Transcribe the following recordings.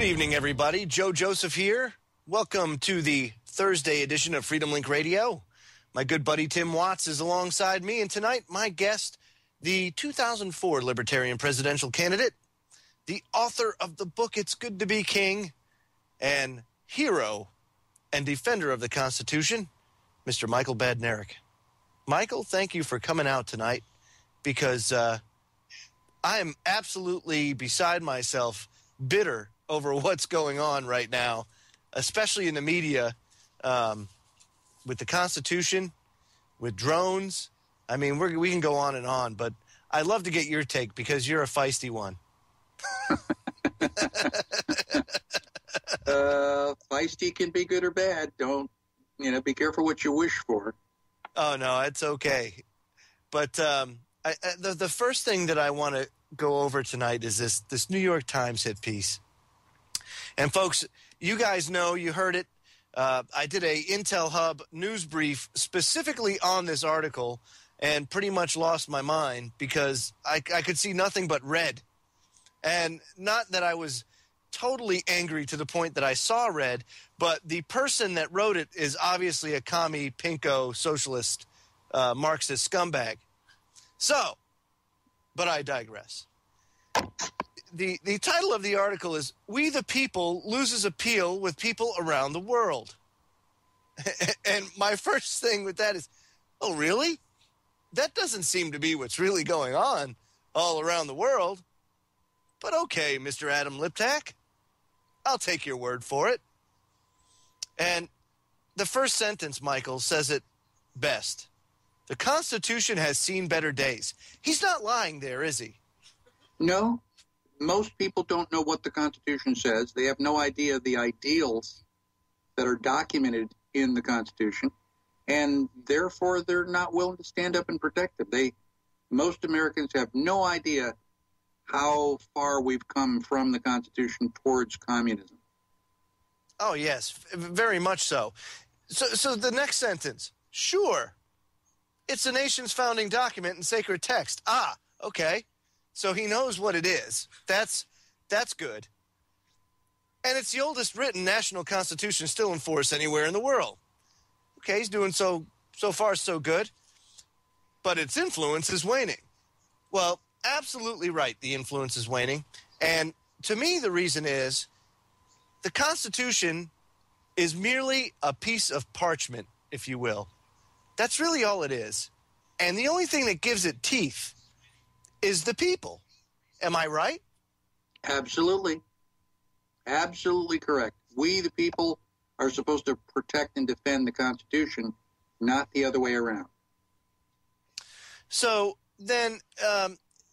Good evening, everybody. Joe Joseph here. Welcome to the Thursday edition of Freedom Link Radio. My good buddy Tim Watts is alongside me, and tonight my guest, the 2004 Libertarian presidential candidate, the author of the book It's Good to Be King, and hero and defender of the Constitution, Mr. Michael Badnarik. Michael, thank you for coming out tonight, because I am absolutely beside myself, bitter over what's going on right now, especially in the media, with the Constitution, with drones. I mean, we can go on, but I'd love to get your take because you're a feisty one. Feisty can be good or bad. Don't, be careful what you wish for. Oh, no, it's okay. But the first thing that I want to go over tonight is this New York Times hit piece. And folks, you guys know, you heard it. I did a Intel Hub news brief specifically on this article and pretty much lost my mind because I could see nothing but red. And not that I was totally angry to the point that I saw red, but the person that wrote it is obviously a commie, pinko, socialist, Marxist scumbag. So, but I digress. The title of the article is "We the People Loses Appeal with People Around the World." And my first thing with that is, oh, really? That doesn't seem to be what's really going on all around the world. But okay, Mr. Adam Liptak, I'll take your word for it. And the first sentence, Michael, says it best. The Constitution has seen better days. He's not lying there, is he? No. Most people don't know what the Constitution says. They have no idea the ideals that are documented in the Constitution, and therefore they're not willing to stand up and protect them. Most Americans have no idea how far we've come from the Constitution towards communism. Oh, yes, very much so. So the next sentence, sure, it's the nation's founding document and sacred text. Ah, okay. So he knows what it is. That's good. And it's the oldest written national constitution still in force anywhere in the world. Okay, he's doing so far so good. But its influence is waning. Well, absolutely right, the influence is waning. And to me, the reason is the Constitution is merely a piece of parchment, if you will. That's really all it is. And the only thing that gives it teeth is the people. Am I right? Absolutely. Absolutely correct. We, the people, are supposed to protect and defend the Constitution, not the other way around. So then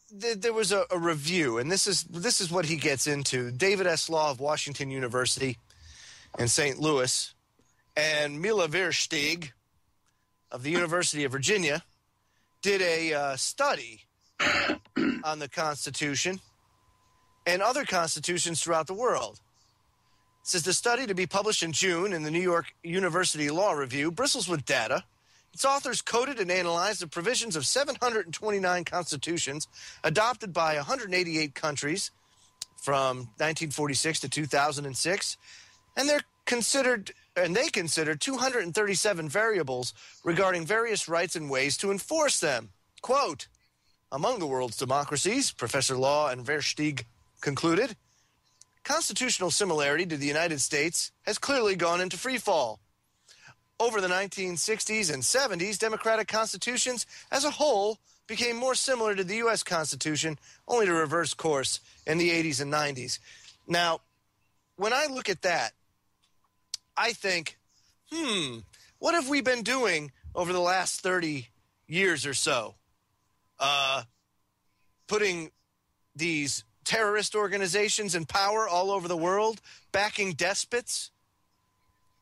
there was a review, and this is what he gets into. David S. Law of Washington University in St. Louis and Mila Versteeg of the University of Virginia did a study on the Constitution and other constitutions throughout the world. It says the study, to be published in June in the New York University Law Review, bristles with data. Its authors coded and analyzed the provisions of 729 constitutions adopted by 188 countries from 1946 to 2006, and they considered 237 variables regarding various rights and ways to enforce them. Quote, among the world's democracies, Professor Law and Versteeg concluded, constitutional similarity to the United States has clearly gone into free fall. Over the 1960s and 70s, democratic constitutions as a whole became more similar to the U.S. Constitution, only to reverse course in the 80s and 90s. Now, when I look at that, I think, what have we been doing over the last 30 years or so? Putting these terrorist organizations in power all over the world, backing despots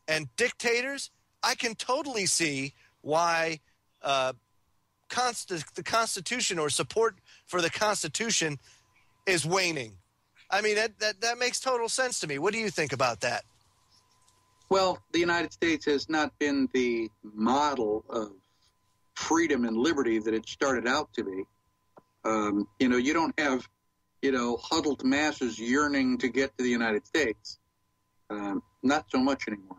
and dictators. I can totally see why the Constitution or support for the Constitution is waning. I mean, that makes total sense to me. What do you think about that? Well, the United States has not been the model of freedom and liberty that it started out to be. You don't have huddled masses yearning to get to the United States. Not so much anymore.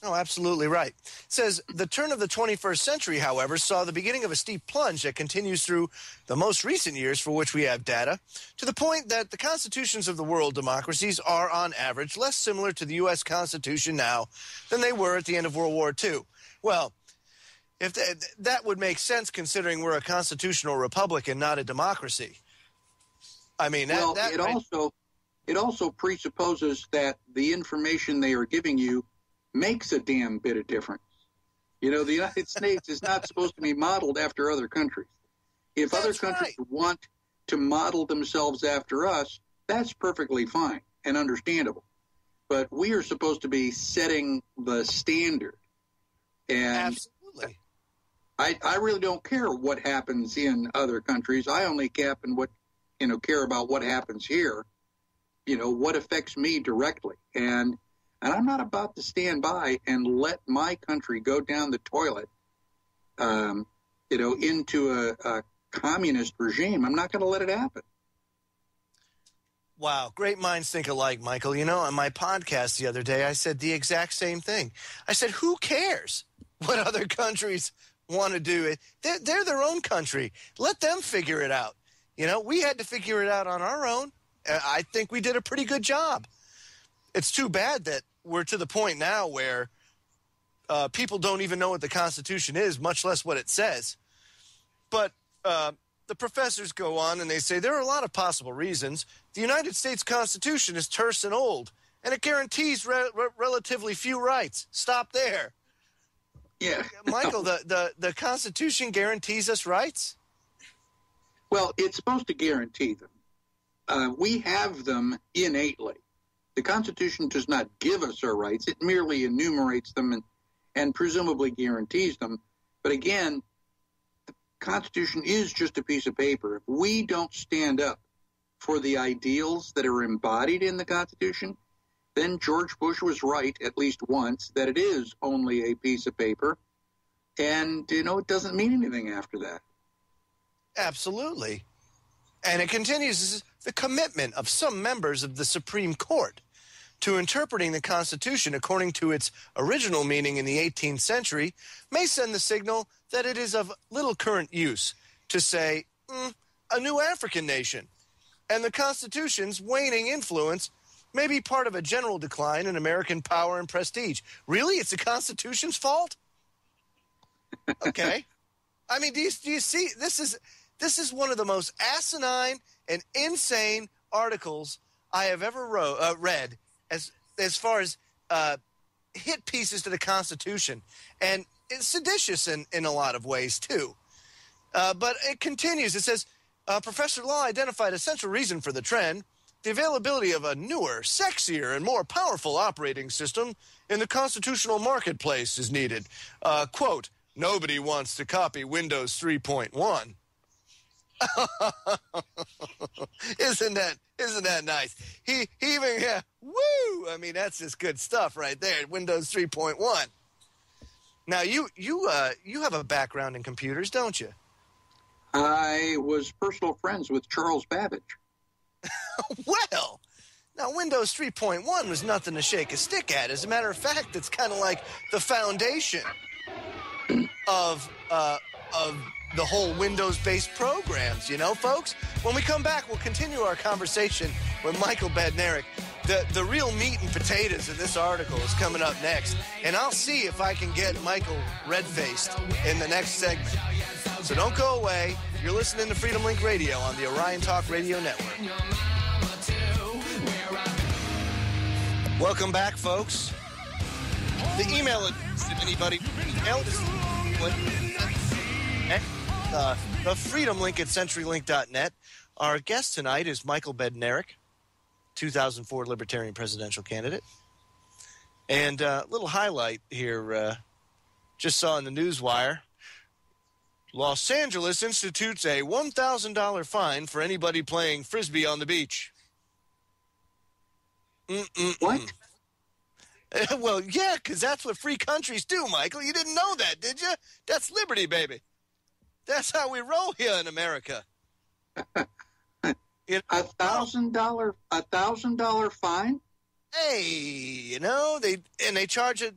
Oh, absolutely right. It says the turn of the 21st century, however, saw the beginning of a steep plunge that continues through the most recent years for which we have data, to the point that the constitutions of the world democracies are, on average, less similar to the U.S. Constitution now than they were at the end of World War II. Well, if that would make sense considering we're a constitutional republic and not a democracy. I mean, it also presupposes that the information they are giving you makes a damn bit of difference. The United States is not supposed to be modeled after other countries. If other countries want to model themselves after us, that's perfectly fine and understandable. But we are supposed to be setting the standard. And absolutely. I really don't care what happens in other countries. I only care about what happens here, what affects me directly. And I'm not about to stand by and let my country go down the toilet, into a communist regime. I'm not going to let it happen. Wow, great minds think alike, Michael. On my podcast the other day, I said the exact same thing. I said, who cares what other countries want to do? They're their own country. Let them figure it out. We had to figure it out on our own. I think we did a pretty good job. It's too bad that we're to the point now where people don't even know what the Constitution is, much less what it says. But the professors go on and they say there are a lot of possible reasons. The United States Constitution is terse and old, and it guarantees relatively few rights. Stop there. Yeah. Michael, the Constitution guarantees us rights? Well, it's supposed to guarantee them. We have them innately. The Constitution does not give us our rights. It merely enumerates them and presumably guarantees them. But again, the Constitution is just a piece of paper. If we don't stand up for the ideals that are embodied in the Constitution, then George Bush was right at least once that it is only a piece of paper. And, it doesn't mean anything after that. Absolutely. And it continues, this is the commitment of some members of the Supreme Court to interpreting the Constitution according to its original meaning in the 18th century may send the signal that it is of little current use to say, a new African nation, and the Constitution's waning influence may be part of a general decline in American power and prestige. Really? It's the Constitution's fault? Okay. I mean, do you see, this is one of the most asinine and insane articles I have ever read as far as hit pieces to the Constitution. And it's seditious in a lot of ways, too. But it continues. It says, Professor Law identified a central reason for the trend. The availability of a newer, sexier, and more powerful operating system in the constitutional marketplace is needed. Quote, nobody wants to copy Windows 3.1. Isn't that nice? He even woo! I mean, that's just good stuff right there. Windows 3.1. Now you have a background in computers, don't you? I was personal friends with Charles Babbage. Well, now Windows 3.1 was nothing to shake a stick at. As a matter of fact, it's kind of like the foundation of the whole Windows-based programs, folks? When we come back, we'll continue our conversation with Michael Badnarik. The real meat and potatoes of this article is coming up next, and I'll see if I can get Michael red-faced in the next segment. So don't go away. You're listening to Freedom Link Radio on the Orion Talk Radio Network. Welcome back, folks. The email address, if anybody emailed is the Freedom Link at CenturyLink.net. Our guest tonight is Michael Badnarik, 2004 Libertarian presidential candidate. And a little highlight here, just saw in the Newswire, Los Angeles institutes a $1,000 fine for anybody playing Frisbee on the beach. What? Well, yeah, because that's what free countries do, Michael. You didn't know that, did you? That's liberty, baby. That's how we roll here in America. You know? $1,000 fine? Hey, they charge a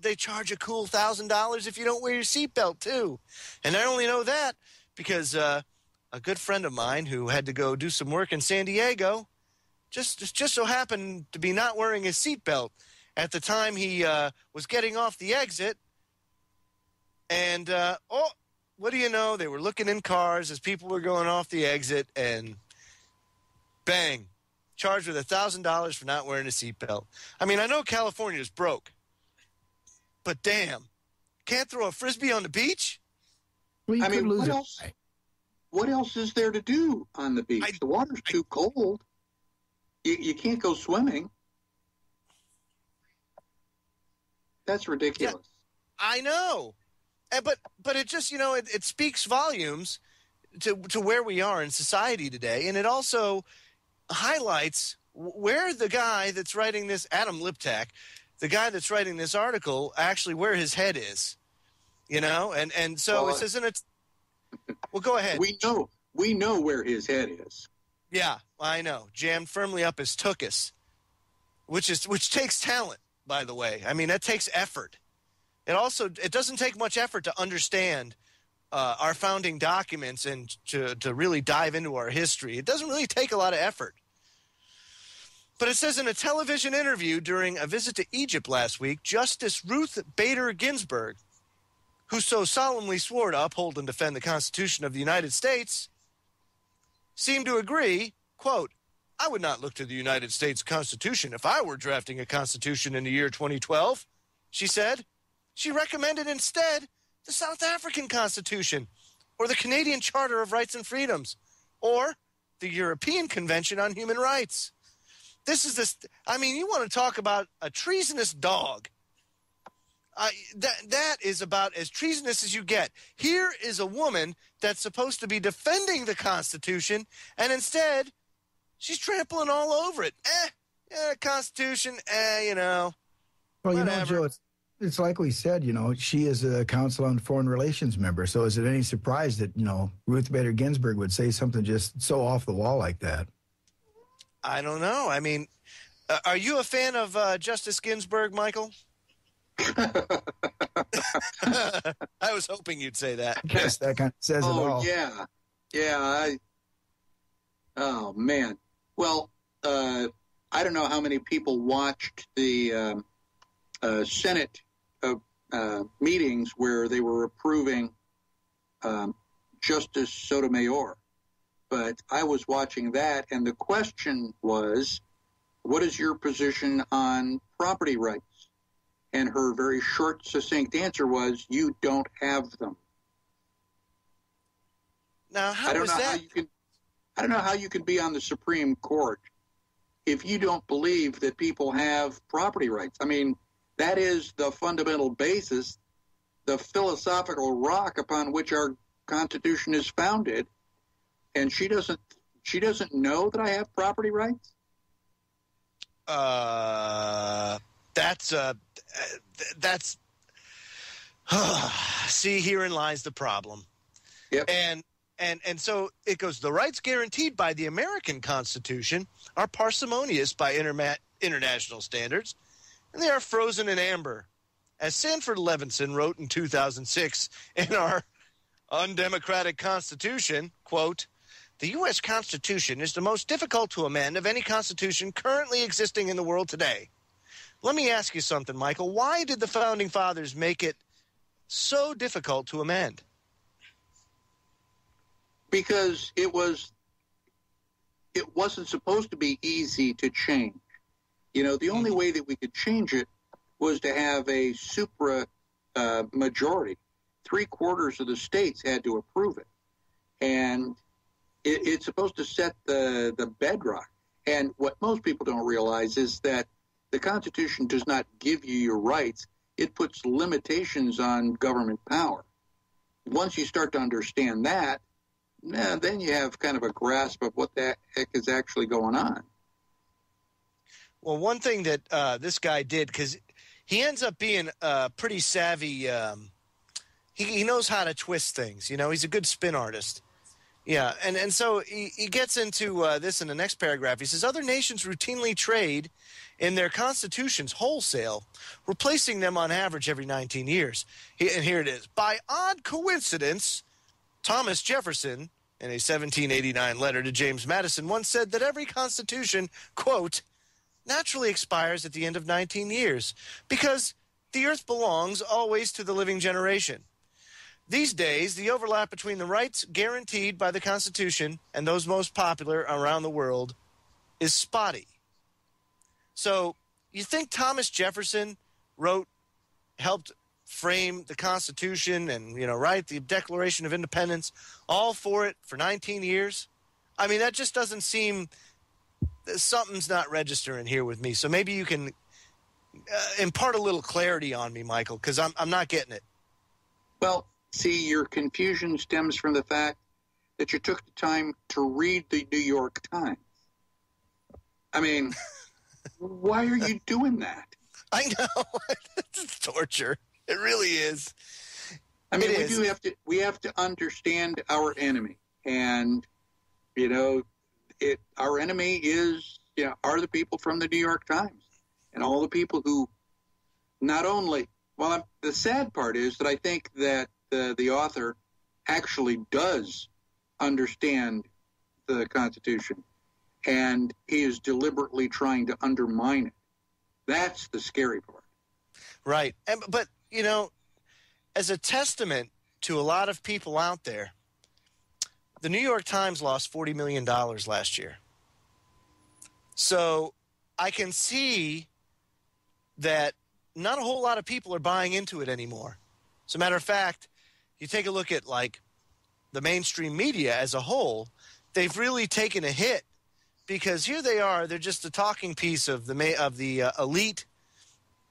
cool $1,000 if you don't wear your seatbelt too. And I only know that because a good friend of mine who had to go do some work in San Diego just so happened to be not wearing his seatbelt at the time he was getting off the exit. And what do you know? They were looking in cars as people were going off the exit, and bang. Charged with $1,000 for not wearing a seatbelt. I mean, I know California's broke, but damn, can't throw a frisbee on the beach? Well, I mean, what else is there to do on the beach? The water's too cold. You can't go swimming. That's ridiculous. Yeah, I know, but it just it speaks volumes to where we are in society today, and it also highlights where the guy that's writing this, Adam Liptak, the guy that's writing this article, actually where his head is, and so it says in it. Well, go ahead. We know where his head is. Yeah, I know. Jammed firmly up his tuchus, which takes talent, by the way. I mean, that takes effort. It doesn't take much effort to understand our founding documents and to really dive into our history. It doesn't really take a lot of effort. But it says in a television interview during a visit to Egypt last week, Justice Ruth Bader Ginsburg, who so solemnly swore to uphold and defend the Constitution of the United States, seemed to agree, quote, "I would not look to the United States Constitution if I were drafting a constitution in the year 2012, she said. She recommended instead the South African Constitution, or the Canadian Charter of Rights and Freedoms, or the European Convention on Human Rights. You want to talk about a treasonous dog. That is about as treasonous as you get. Here is a woman that's supposed to be defending the Constitution, and instead, she's trampling all over it. Constitution, Well, whatever. Joe, it's like we said, she is a Council on Foreign Relations member. So is it any surprise that, Ruth Bader Ginsburg would say something just so off the wall like that? I don't know. I mean, are you a fan of Justice Ginsburg, Michael? I was hoping you'd say that. I guess that kind of says it all. Yeah. Oh, man. Well, I don't know how many people watched the Senate meetings where they were approving Justice Sotomayor. But I was watching that, and the question was, what is your position on property rights? And her very short, succinct answer was, you don't have them. Now, I don't know how you can be on the Supreme Court if you don't believe that people have property rights. I mean, that is the fundamental basis, the philosophical rock upon which our Constitution is founded. And she doesn't know that I have property rights? See, herein lies the problem. Yep. And so it goes, the rights guaranteed by the American Constitution are parsimonious by international standards, and they are frozen in amber. As Sanford Levinson wrote in 2006 in our undemocratic Constitution, quote, "The U.S. Constitution is the most difficult to amend of any constitution currently existing in the world today." Let me ask you something, Michael. Why did the Founding Fathers make it so difficult to amend? Because it wasn't supposed to be easy to change. The only way that we could change it was to have a supra majority. 3/4 of the states had to approve it. And it's supposed to set the bedrock. And what most people don't realize is that the Constitution does not give you your rights. It puts limitations on government power. Once you start to understand that, then you have kind of a grasp of what the heck is actually going on. Well, one thing that this guy did, because he ends up being pretty savvy. He knows how to twist things. He's a good spin artist. Yeah, and so he gets into this in the next paragraph. He says, other nations routinely trade in their constitutions wholesale, replacing them on average every 19 years. And here it is. By odd coincidence, Thomas Jefferson, in a 1789 letter to James Madison, once said that every constitution, quote, naturally expires at the end of 19 years because the earth belongs always to the living generation. These days, the overlap between the rights guaranteed by the Constitution and those most popular around the world is spotty. So you think Thomas Jefferson helped frame the Constitution and, write the Declaration of Independence, all for it for 19 years? I mean, that just doesn't seem – something's not registering here with me. So maybe you can impart a little clarity on me, Michael, because I'm not getting it. Well, see, your confusion stems from the fact that you took the time to read the New York Times. I mean, why are you doing that? I know. It's torture. It really is. I mean, we have to understand our enemy, and our enemy are the people from the New York Times, and all the people who not only. Well, the sad part is that I think that the author actually does understand the Constitution, and he is deliberately trying to undermine it. That's the scary part. Right. But, as a testament to a lot of people out there, the New York Times lost $40 million last year. So I can see that not a whole lot of people are buying into it anymore. As a matter of fact, you take a look at the mainstream media as a whole, they've really taken a hit because here they are, they're just a talking piece of the elite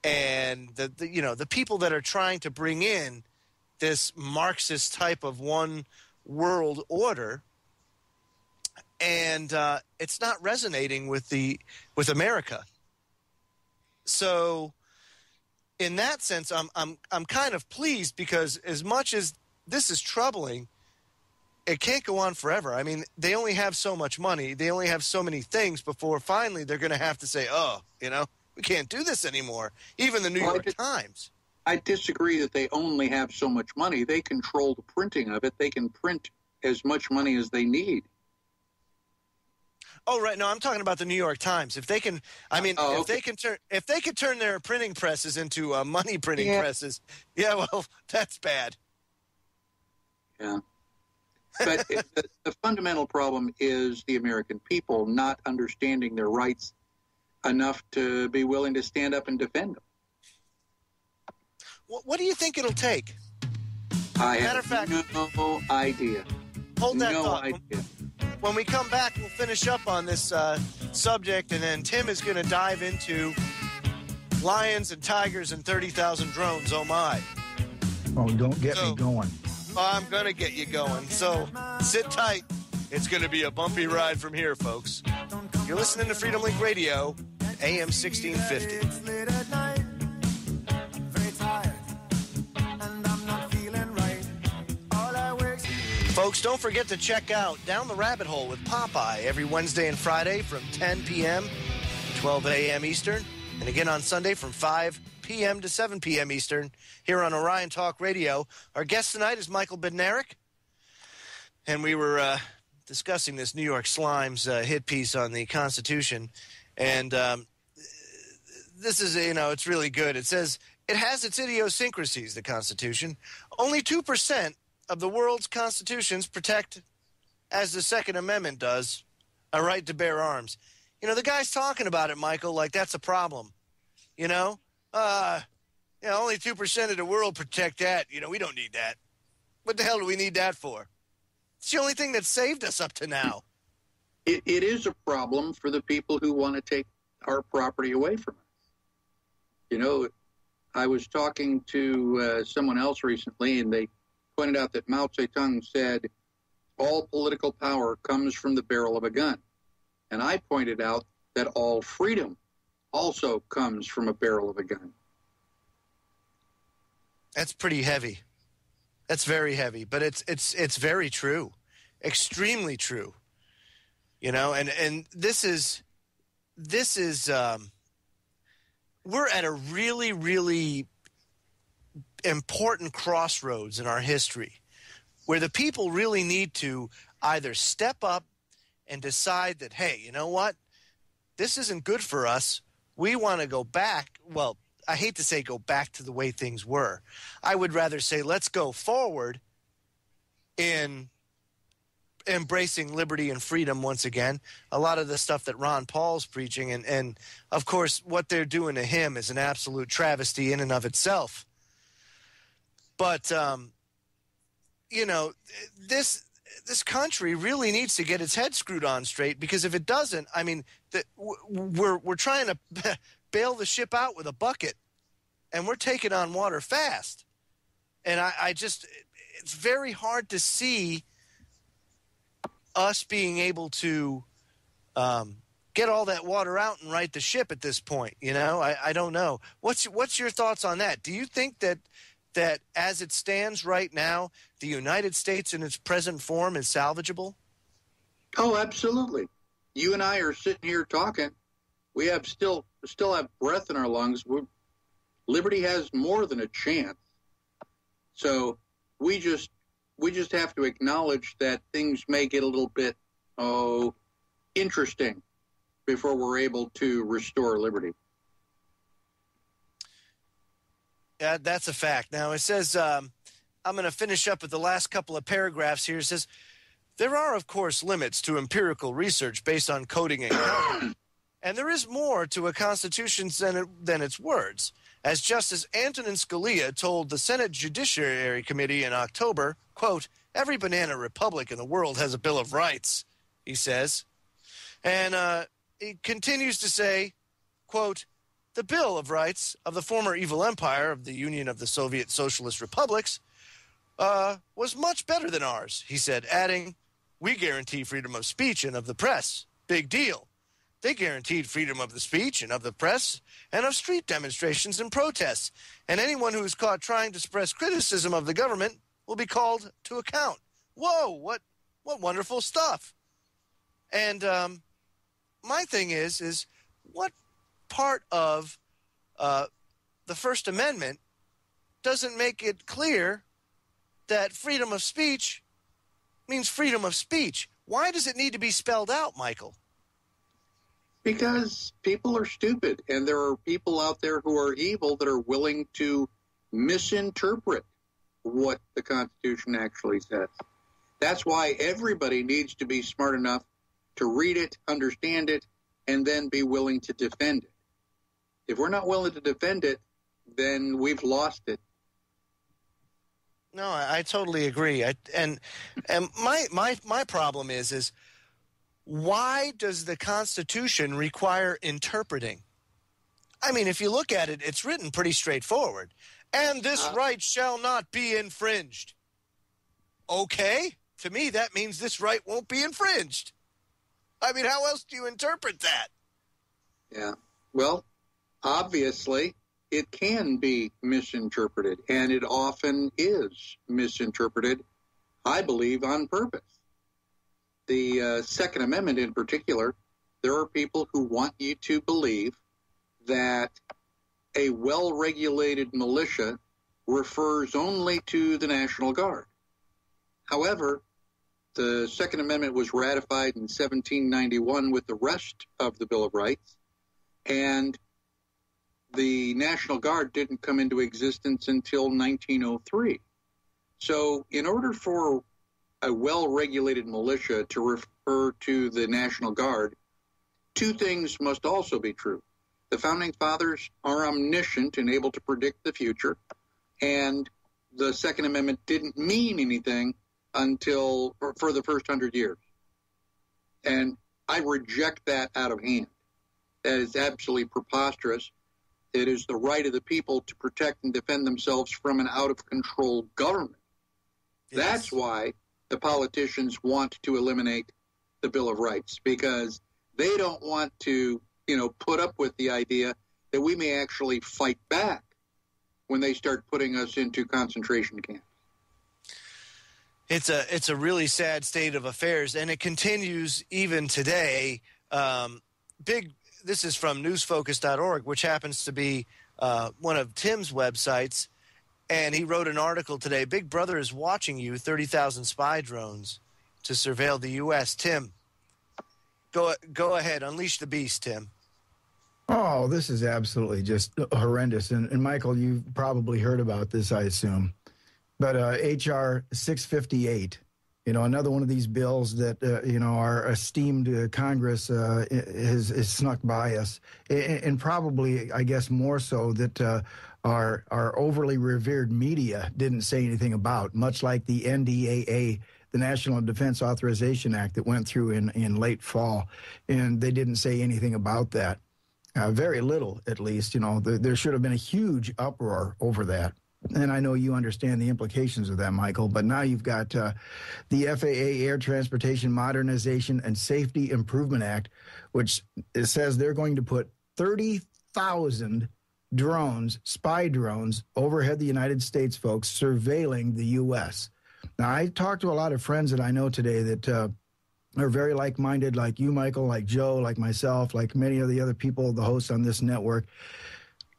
and the people that are trying to bring in this Marxist type of one world order, and it's not resonating with America. So in that sense, I'm kind of pleased because as much as this is troubling, it can't go on forever. I mean, they only have so much money. They only have so many things before finally they're going to have to say, we can't do this anymore. Even the New York Times. I disagree that they only have so much money. They control the printing of it. They can print as much money as they need. Oh, right. No, I'm talking about the New York Times. If they can, if they could turn their printing presses into money printing presses, well, that's bad. Yeah. But the fundamental problem is the American people not understanding their rights enough to be willing to stand up and defend them. What do you think it'll take? I have no idea. Hold that thought. No idea. When we come back, we'll finish up on this subject, and then Tim is going to dive into lions and tigers and 30,000 drones. Oh, my. Oh, don't get me going. I'm going to get you going. So sit tight. It's going to be a bumpy ride from here, folks. You're listening to Freedom Link Radio, AM 1650. Folks, don't forget to check out Down the Rabbit Hole with Popeye every Wednesday and Friday from 10 p.m. to 12 a.m. Eastern, and again on Sunday from 5 p.m. to 7 p.m. Eastern here on Orion Talk Radio. Our guest tonight is Michael Badnarik, and we were discussing this New York Slimes hit piece on the Constitution, and this is, it's really good. It says, it has its idiosyncrasies, the Constitution. Only 2% of the world's constitutions protect, as the Second Amendment does, a right to bear arms. The guy's talking about it, Michael, like that's a problem. Only 2% of the world protect that. We don't need that. What the hell do we need that for? It's the only thing that saved us up to now. It is a problem for the people who want to take our property away from us. I was talking to someone else recently, and they pointed out that Mao Zedong said, all political power comes from the barrel of a gun. And I pointed out that all freedom also comes from a barrel of a gun. That's pretty heavy. That's very heavy, but it's very true. extremely true. You know, and this is we're at a really, really important crossroads in our history where the people really need to either step up and decide that, hey, you know what? This isn't good for us. We want to go back. Well, I hate to say go back to the way things were. I would rather say let's go forward in embracing liberty and freedom once again. A lot of the stuff that Ron Paul's preaching and of course what they're doing to him is an absolute travesty in and of itself. But you know, this country really needs to get its head screwed on straight, because if it doesn't, I mean, we're trying to bail the ship out with a bucket, and we're taking on water fast. And I just, it's very hard to see us being able to get all that water out and right the ship at this point. You know, I don't know. What's your thoughts on that? Do you think that as it stands right now, the United States in its present form is salvageable? Oh, absolutely. You and I are sitting here talking. We have still have breath in our lungs. Liberty has more than a chance. So we just have to acknowledge that things may get a little bit interesting before we're able to restore liberty. Yeah, that's a fact. Now, it says, I'm going to finish up with the last couple of paragraphs here. It says, there are, of course, limits to empirical research based on coding and counting, and there is more to a constitution than its words. As Justice Antonin Scalia told the Senate Judiciary Committee in October, quote, every banana republic in the world has a Bill of Rights, he says. And he continues to say, quote, the Bill of Rights of the former evil empire of the Union of the Soviet Socialist Republics was much better than ours, he said, adding, we guarantee freedom of speech and of the press. Big deal. They guaranteed freedom of the speech and of the press and of street demonstrations and protests. And anyone who is caught trying to express criticism of the government will be called to account. Whoa, what wonderful stuff. And my thing is what part of the First Amendment doesn't make it clear that freedom of speech means freedom of speech? Why does it need to be spelled out, Michael? Because people are stupid, and there are people out there who are evil that are willing to misinterpret what the Constitution actually says. That's why everybody needs to be smart enough to read it, understand it, and then be willing to defend it. If we're not willing to defend it, then we've lost it. No, I totally agree. And my problem is why does the Constitution require interpreting? I mean, if you look at it, it's written pretty straightforward. And this right shall not be infringed. Okay, to me that means this right won't be infringed. I mean, how else do you interpret that? Yeah, well, obviously, it can be misinterpreted, and it often is misinterpreted, I believe, on purpose. The Second Amendment in particular, there are people who want you to believe that a well-regulated militia refers only to the National Guard. However, the Second Amendment was ratified in 1791 with the rest of the Bill of Rights, and the National Guard didn't come into existence until 1903. So in order for a well-regulated militia to refer to the National Guard, two things must also be true. The Founding Fathers are omniscient and able to predict the future, and the Second Amendment didn't mean anything until for the first 100 years. And I reject that out of hand. That is absolutely preposterous. It is the right of the people to protect and defend themselves from an out-of-control government. Yes. That's why the politicians want to eliminate the Bill of Rights, because they don't want to, put up with the idea that we may actually fight back when they start putting us into concentration camps. It's a really sad state of affairs, and it continues even today. This is from newsfocus.org, which happens to be one of Tim's websites, and he wrote an article today. Big Brother is watching you, 30,000 spy drones to surveil the U.S. Tim, go ahead, unleash the beast, Tim. Oh, this is absolutely just horrendous. And Michael, you've probably heard about this, I assume. But H.R. 658, another one of these bills that, our esteemed Congress has snuck by us. And probably, I guess, more so that our overly revered media didn't say anything about, much like the NDAA, the National Defense Authorization Act that went through in late fall. And they didn't say anything about that. Very little, at least. There should have been a huge uproar over that. And I know you understand the implications of that, Michael, but now you've got the FAA Air Transportation Modernization and Safety Improvement Act, which says they're going to put 30,000 drones, spy drones, overhead the United States, folks, surveilling the U.S. Now, I talked to a lot of friends that I know today that are very like-minded, like you, Michael, like Joe, like myself, like many of the other people, the hosts on this network.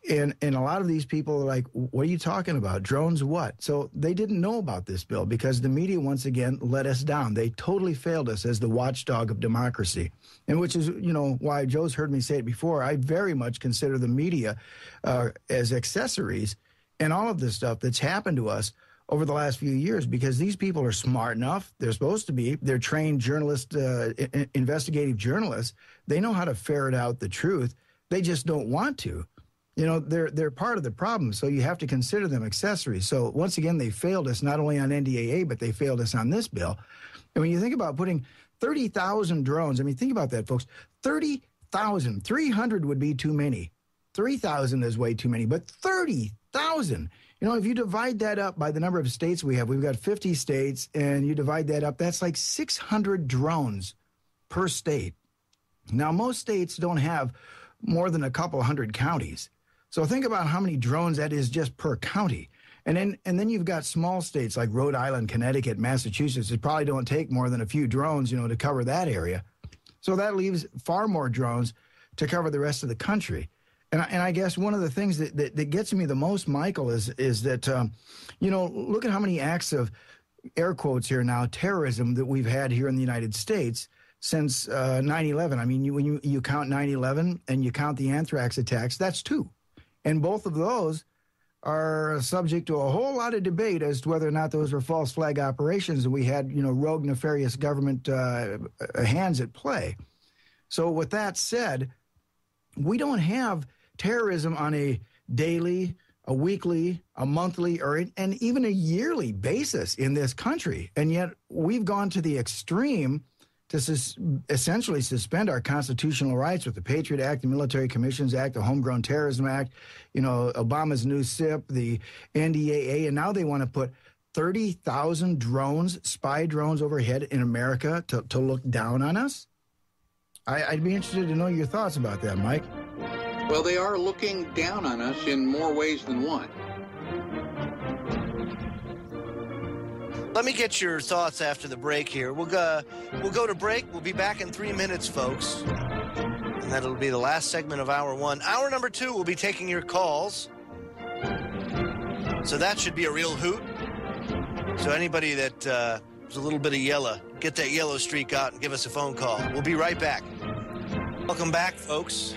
And a lot of these people are like, what are you talking about? Drones what? So they didn't know about this bill because the media, once again, let us down. They totally failed us as the watchdog of democracy. And which is, why Joe's heard me say it before. I very much consider the media as accessories in all of this stuff that's happened to us over the last few years, because these people are smart enough. They're supposed to be. They're trained journalists, investigative journalists. They know how to ferret out the truth. They just don't want to. They're part of the problem, so you have to consider them accessories. So once again, they failed us not only on NDAA, but they failed us on this bill. And when you think about putting 30,000 drones, I mean, think about that, folks. 30,000, 300 would be too many. 3,000 is way too many, but 30,000. If you divide that up by the number of states we've got 50 states, and you divide that up, that's like 600 drones per state. Now, most states don't have more than a couple hundred counties. So think about how many drones that is just per county. And then you've got small states like Rhode Island, Connecticut, Massachusetts. It probably don't take more than a few drones, to cover that area. So that leaves far more drones to cover the rest of the country. And I guess one of the things that gets me the most, Michael, is that, look at how many acts of, air quotes here now, terrorism that we've had here in the United States since 9/11. I mean, when you count 9/11 and you count the anthrax attacks, that's two. And both of those are subject to a whole lot of debate as to whether or not those were false flag operations and we had, rogue, nefarious government hands at play. So with that said, we don't have terrorism on a daily, a weekly, a monthly, and even a yearly basis in this country. And yet we've gone to the extreme to essentially suspend our constitutional rights with the Patriot Act, the Military Commissions Act, the Homegrown Terrorism Act, Obama's new SIP, the NDAA, and now they want to put 30,000 drones, spy drones overhead in America to look down on us? I'd be interested to know your thoughts about that, Mike. Well, they are looking down on us in more ways than one. Let me get your thoughts after the break here. We'll go to break. We'll be back in 3 minutes, folks. And that'll be the last segment of Hour 1. Hour number 2, we'll be taking your calls. So that should be a real hoot. So anybody that is a little bit of yellow, get that yellow streak out and give us a phone call. We'll be right back. Welcome back, folks.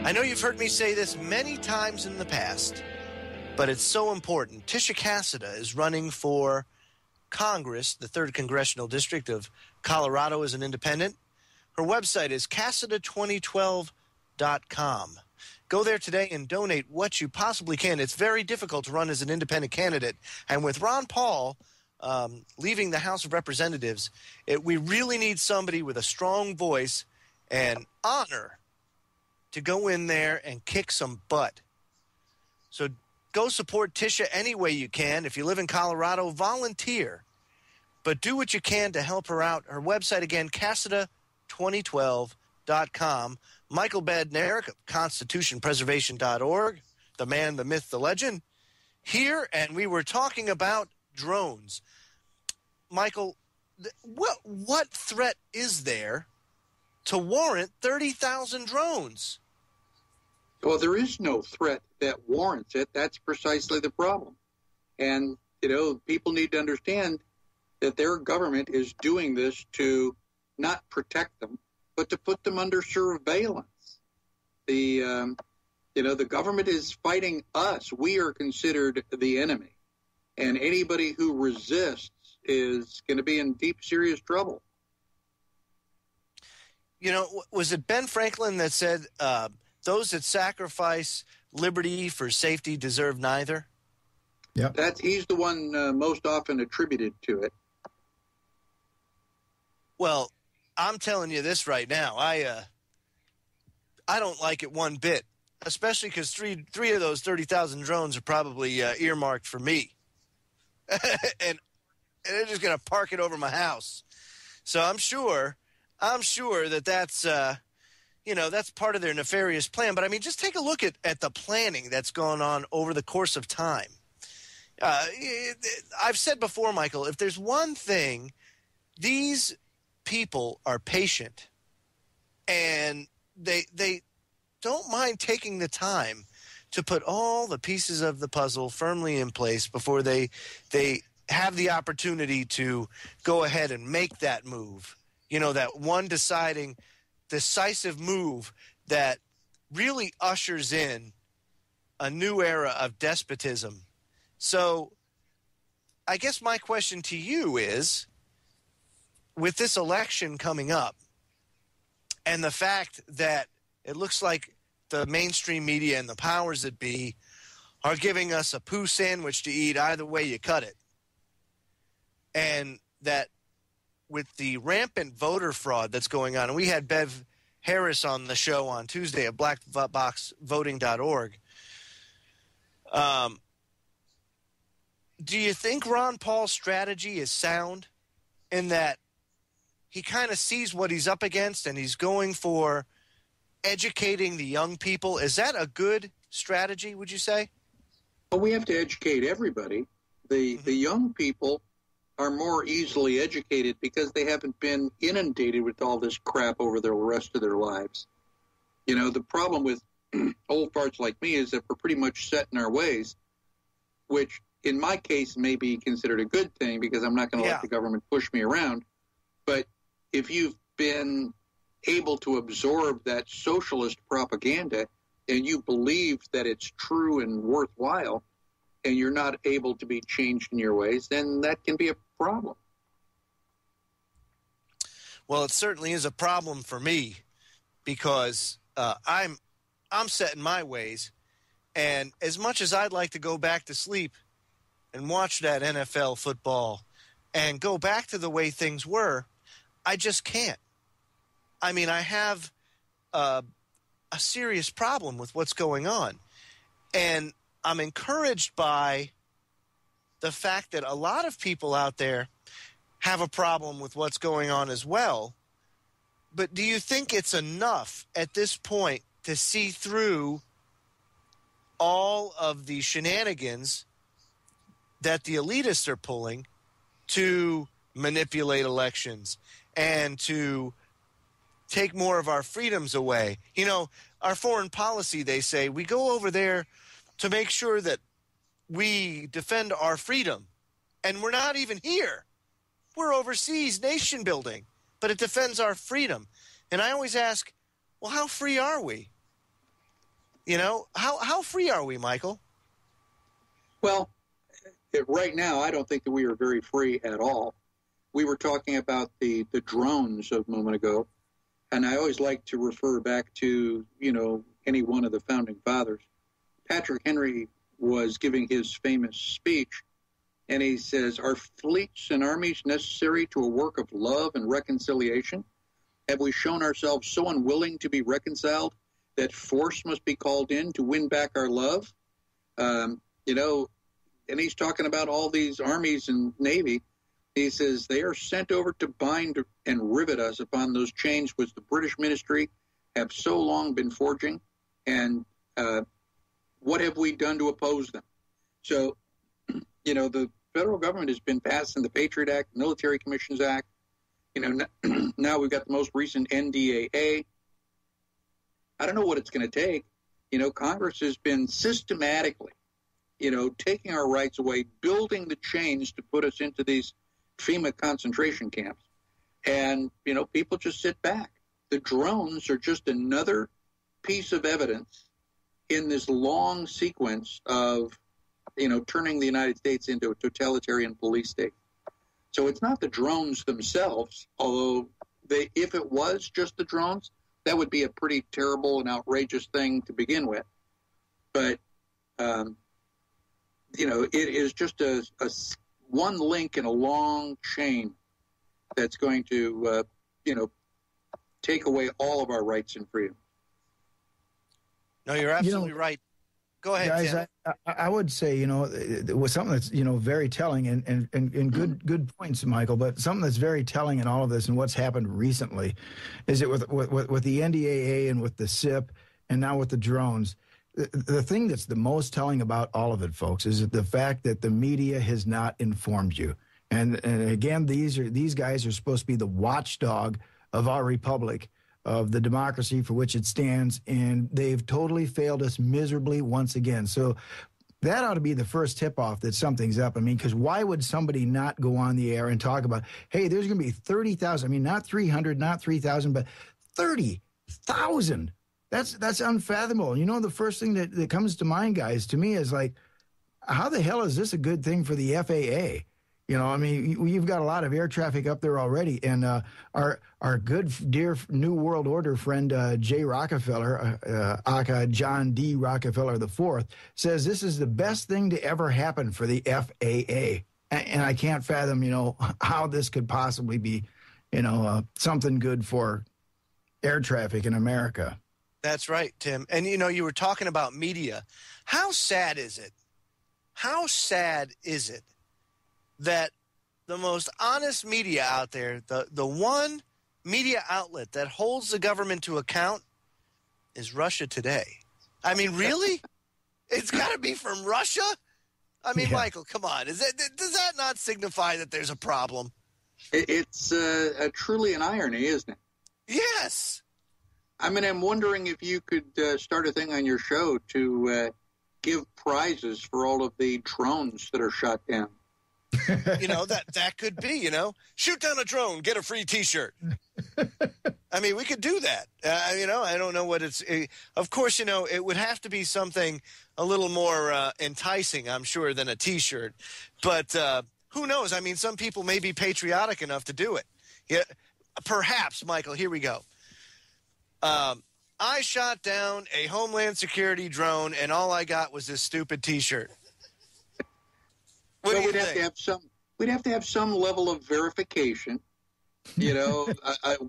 I know you've heard me say this many times in the past, but it's so important. Tisha Cassida is running for Congress, the 3rd Congressional District of Colorado, as an independent. Her website is Cassida2012.com. Go there today and donate what you possibly can. It's very difficult to run as an independent candidate. And with Ron Paul leaving the House of Representatives, we really need somebody with a strong voice and honor to go in there and kick some butt. So go support Tisha any way you can. If you live in Colorado, volunteer. But do what you can to help her out. Her website, again, Cassida2012.com. Michael Badnarik of ConstitutionPreservation.org, the man, the myth, the legend, here, and we were talking about drones. Michael, what threat is there to warrant 30,000 drones? Well, there is no threat that warrants it. That's precisely the problem. And, people need to understand that their government is doing this to not protect them, but to put them under surveillance. The government is fighting us. We are considered the enemy. And anybody who resists is going to be in deep, serious trouble. Was it Ben Franklin that said, those that sacrifice liberty for safety deserve neither? Yep. He's the one most often attributed to it. Well, I'm telling you this right now. I don't like it one bit, especially because three of those 30,000 drones are probably earmarked for me. and they're just going to park it over my house. So I'm sure that's that's part of their nefarious plan. But I mean, just take a look at the planning that's gone on over the course of time. I've said before, Michael, if there's one thing, these people are patient, and they don't mind taking the time to put all the pieces of the puzzle firmly in place before they have the opportunity to go ahead and make that move. That one decisive move that really ushers in a new era of despotism. So I guess my question to you is, with this election coming up and the fact that it looks like the mainstream media and the powers that be are giving us a poo sandwich to eat either way you cut it, and that with the rampant voter fraud that's going on, and we had Bev Harris on the show on Tuesday at blackboxvoting.org, do you think Ron Paul's strategy is sound in that he kind of sees what he's up against and he's going for educating the young people? Is that a good strategy, would you say? Well, we have to educate everybody. The young people are more easily educated because they haven't been inundated with all this crap over the rest of their lives. The problem with old farts like me is that we're pretty much set in our ways, which in my case may be considered a good thing because I'm not going to let the government push me around. But if you've been able to absorb that socialist propaganda and you believe that it's true and worthwhile, and you're not able to be changed in your ways, then that can be a problem. Well, it certainly is a problem for me because I'm set in my ways, and as much as I'd like to go back to sleep and watch that NFL football and go back to the way things were, I just can't. I mean, I have a serious problem with what's going on, and I'm encouraged by the fact that a lot of people out there have a problem with what's going on as well. But do you think it's enough at this point to see through all of the shenanigans that the elitists are pulling to manipulate elections and to take more of our freedoms away? Our foreign policy, they say, we go over there to make sure that we defend our freedom. And we're not even here. We're overseas nation building, but it defends our freedom. And I always ask, well, how free are we? How free are we, Michael? Well, right now, I don't think that we are very free at all. We were talking about the drones a moment ago, and I always like to refer back to, any one of the founding fathers. Patrick Henry was giving his famous speech, and he says, "Are fleets and armies necessary to a work of love and reconciliation? Have we shown ourselves so unwilling to be reconciled that force must be called in to win back our love?" And he's talking about all these armies and navy. He says, they are sent over to bind and rivet us upon those chains which the British ministry have so long been forging. And what have we done to oppose them? So, the federal government has been passing the Patriot Act, Military Commissions Act. Now we've got the most recent NDAA. I don't know what it's going to take. Congress has been systematically, taking our rights away, building the chains to put us into these FEMA concentration camps. And, people just sit back. The drones are just another piece of evidence in this long sequence of, turning the United States into a totalitarian police state. So it's not the drones themselves, although if it was just the drones, that would be a pretty terrible and outrageous thing to begin with. But, it is just a one link in a long chain that's going to, take away all of our rights and freedom. No, you're absolutely right. Go ahead, guys. I would say, it was something that's, very telling and good points, Michael, but something that's very telling in all of this and what's happened recently is it with the NDAA and with the SIP and now with the drones. The thing that's the most telling about all of it, folks, is the fact that the media has not informed you. And again, these guys are supposed to be the watchdog of our republic, of the democracy for which it stands, and they've totally failed us miserably once again. So that ought to be the first tip-off that something's up. I mean, because why would somebody not go on the air and talk about, hey, there's going to be 30,000, I mean, not 300, not 3,000, but 30,000. That's unfathomable. The first thing that comes to mind, guys, to me is like, how the hell is this a good thing for the FAA? You've got a lot of air traffic up there already. And our good, dear New World Order friend, Jay Rockefeller, aka John D. Rockefeller IV, says this is the best thing to ever happen for the FAA. And I can't fathom, how this could possibly be, something good for air traffic in America. That's right, Tim. And, you were talking about media. How sad is it? How sad is it that the most honest media out there, the one media outlet that holds the government to account is Russia Today? I mean, really? It's got to be from Russia? I mean, yeah. Michael, come on. Does that not signify that there's a problem? It's truly an irony, isn't it? Yes. I mean, I'm wondering if you could start a thing on your show to give prizes for all of the drones that are shot down. That could be, shoot down a drone, get a free T-shirt. I mean, we could do that. I don't know what it's. Of course, it would have to be something a little more enticing, I'm sure, than a T-shirt. But who knows? I mean, some people may be patriotic enough to do it. Yeah, perhaps, Michael. Here we go. I shot down a Homeland Security drone, and all I got was this stupid T-shirt. We'd have to have some level of verification, a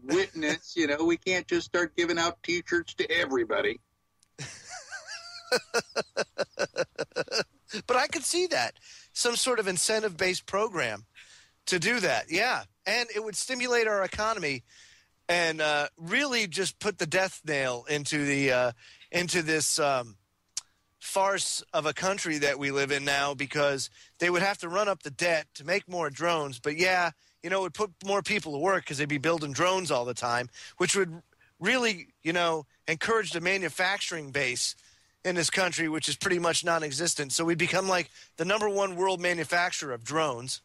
witness, we can't just start giving out T-shirts to everybody. But I could see that, some sort of incentive-based program to do that, yeah. And it would stimulate our economy and really just put the death nail into this farce of a country that we live in now, because they would have to run up the debt to make more drones. But yeah, it would put more people to work because they'd be building drones all the time, which would really, encourage the manufacturing base in this country, which is pretty much non-existent. So we'd become like the number one world manufacturer of drones,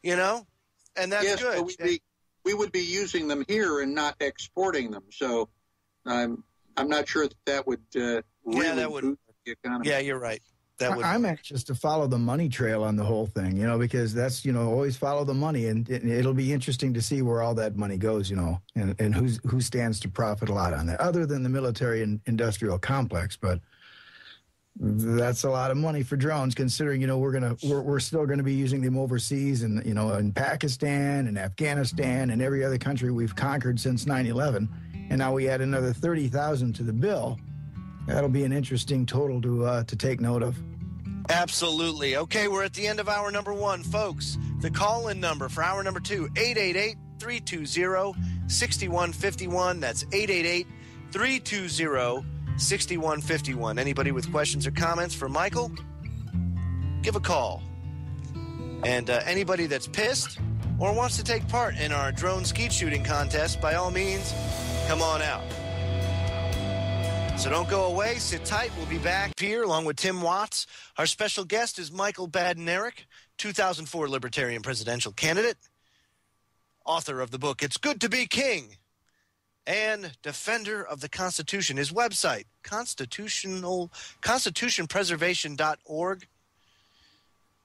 and that's good. But we would be using them here and not exporting them. So I'm not sure that would really boost the economy. Yeah, you're right. I'm anxious to follow the money trail on the whole thing, because that's, always follow the money, and it'll be interesting to see where all that money goes, and who stands to profit a lot on that, other than the military and industrial complex. But that's a lot of money for drones, considering, we're still going to be using them overseas, and, in Pakistan and Afghanistan and every other country we've conquered since 9/11. And now we add another 30,000 to the bill. That'll be an interesting total to take note of. Absolutely. Okay, we're at the end of hour number one, folks. The call-in number for hour number two, 888-320-6151. That's 888-320-6151. Anybody with questions or comments for Michael? Give a call. And anybody that's pissed or wants to take part in our drone skeet shooting contest, by all means, come on out. So don't go away. Sit tight. We'll be back here along with Tim Watts. Our special guest is Michael Badnarik, 2004 Libertarian presidential candidate, author of the book It's Good to Be King, and defender of the Constitution. His website, constitutionpreservation.org.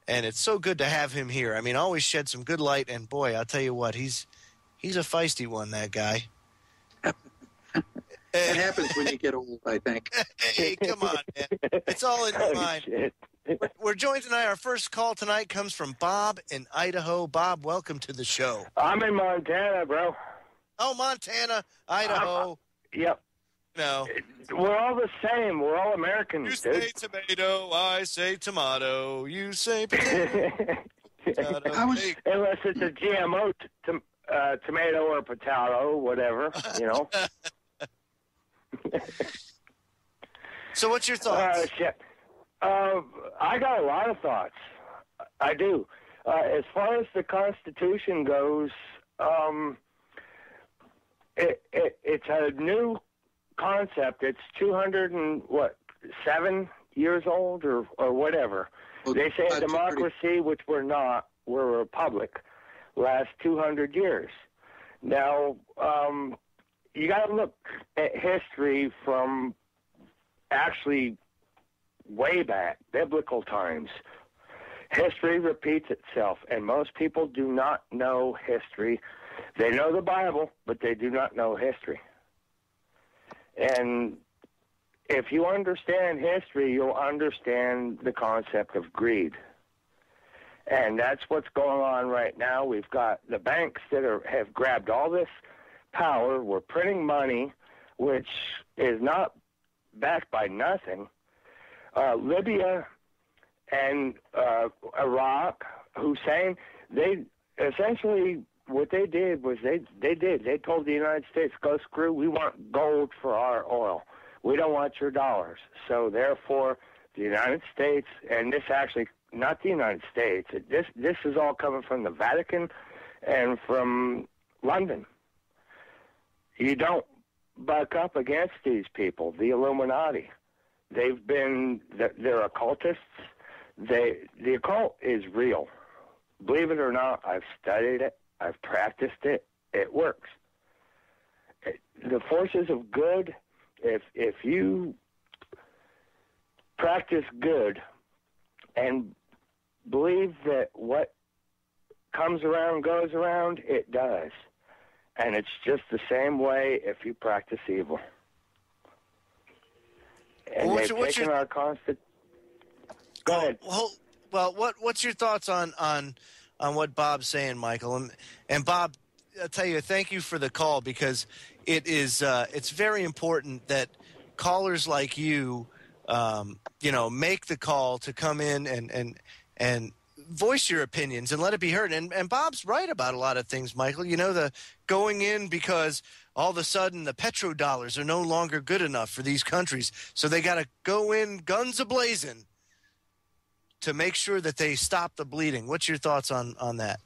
And it's so good to have him here. I mean, always shed some good light. And boy, I'll tell you what, he's a feisty one, that guy. It happens when you get old, I think. Hey, come on, man. It's all in your mind. We're joined tonight. Our first call tonight comes from Bob in Idaho. Bob, welcome to the show. I'm in Montana, bro. Oh, Montana, Idaho. Yep. No. We're all the same. We're all Americans, You dude. say tomato, I say tomato. You say potato. Unless it's a GMO tomato or potato, whatever, you know. So what's your thoughts? Shit. I got a lot of thoughts. I do. As far as the Constitution goes, it's a new concept. It's 207 years old or whatever. Well, they say a democracy, which we're not. We're a republic. Lasts 200 years. Now, you got to look at history from actually way back, biblical times. History repeats itself, and most people do not know history. They know the Bible, but they do not know history. And if you understand history, you'll understand the concept of greed. And that's what's going on right now. We've got the banks that have grabbed all this power. We're printing money, which is not backed by nothing. Libya and Iraq, Hussein, they essentially, what they did was they told the United States, go screw, we want gold for our oil. We don't want your dollars. So therefore, the United States, and this actually, not the United States, this is all coming from the Vatican and from London. You don't buck up against these people, the Illuminati. They're occultists. The occult is real. Believe it or not, I've studied it. I've practiced it. It works. The forces of good, if you practice good and believe that what comes around goes around, it does. And it's just the same way if you practice evil. And they've taken our constant. Go ahead. Well, what's your thoughts on what Bob's saying, Michael? And Bob, I'll tell you, thank you for the call, because it's very important that callers like you, make the call to come in and voice your opinions and let it be heard. And Bob's right about a lot of things, Michael. You know, the going in because all of a sudden the petrodollars are no longer good enough for these countries, so they got to go in guns a-blazing to make sure that they stop the bleeding. What's your thoughts on that?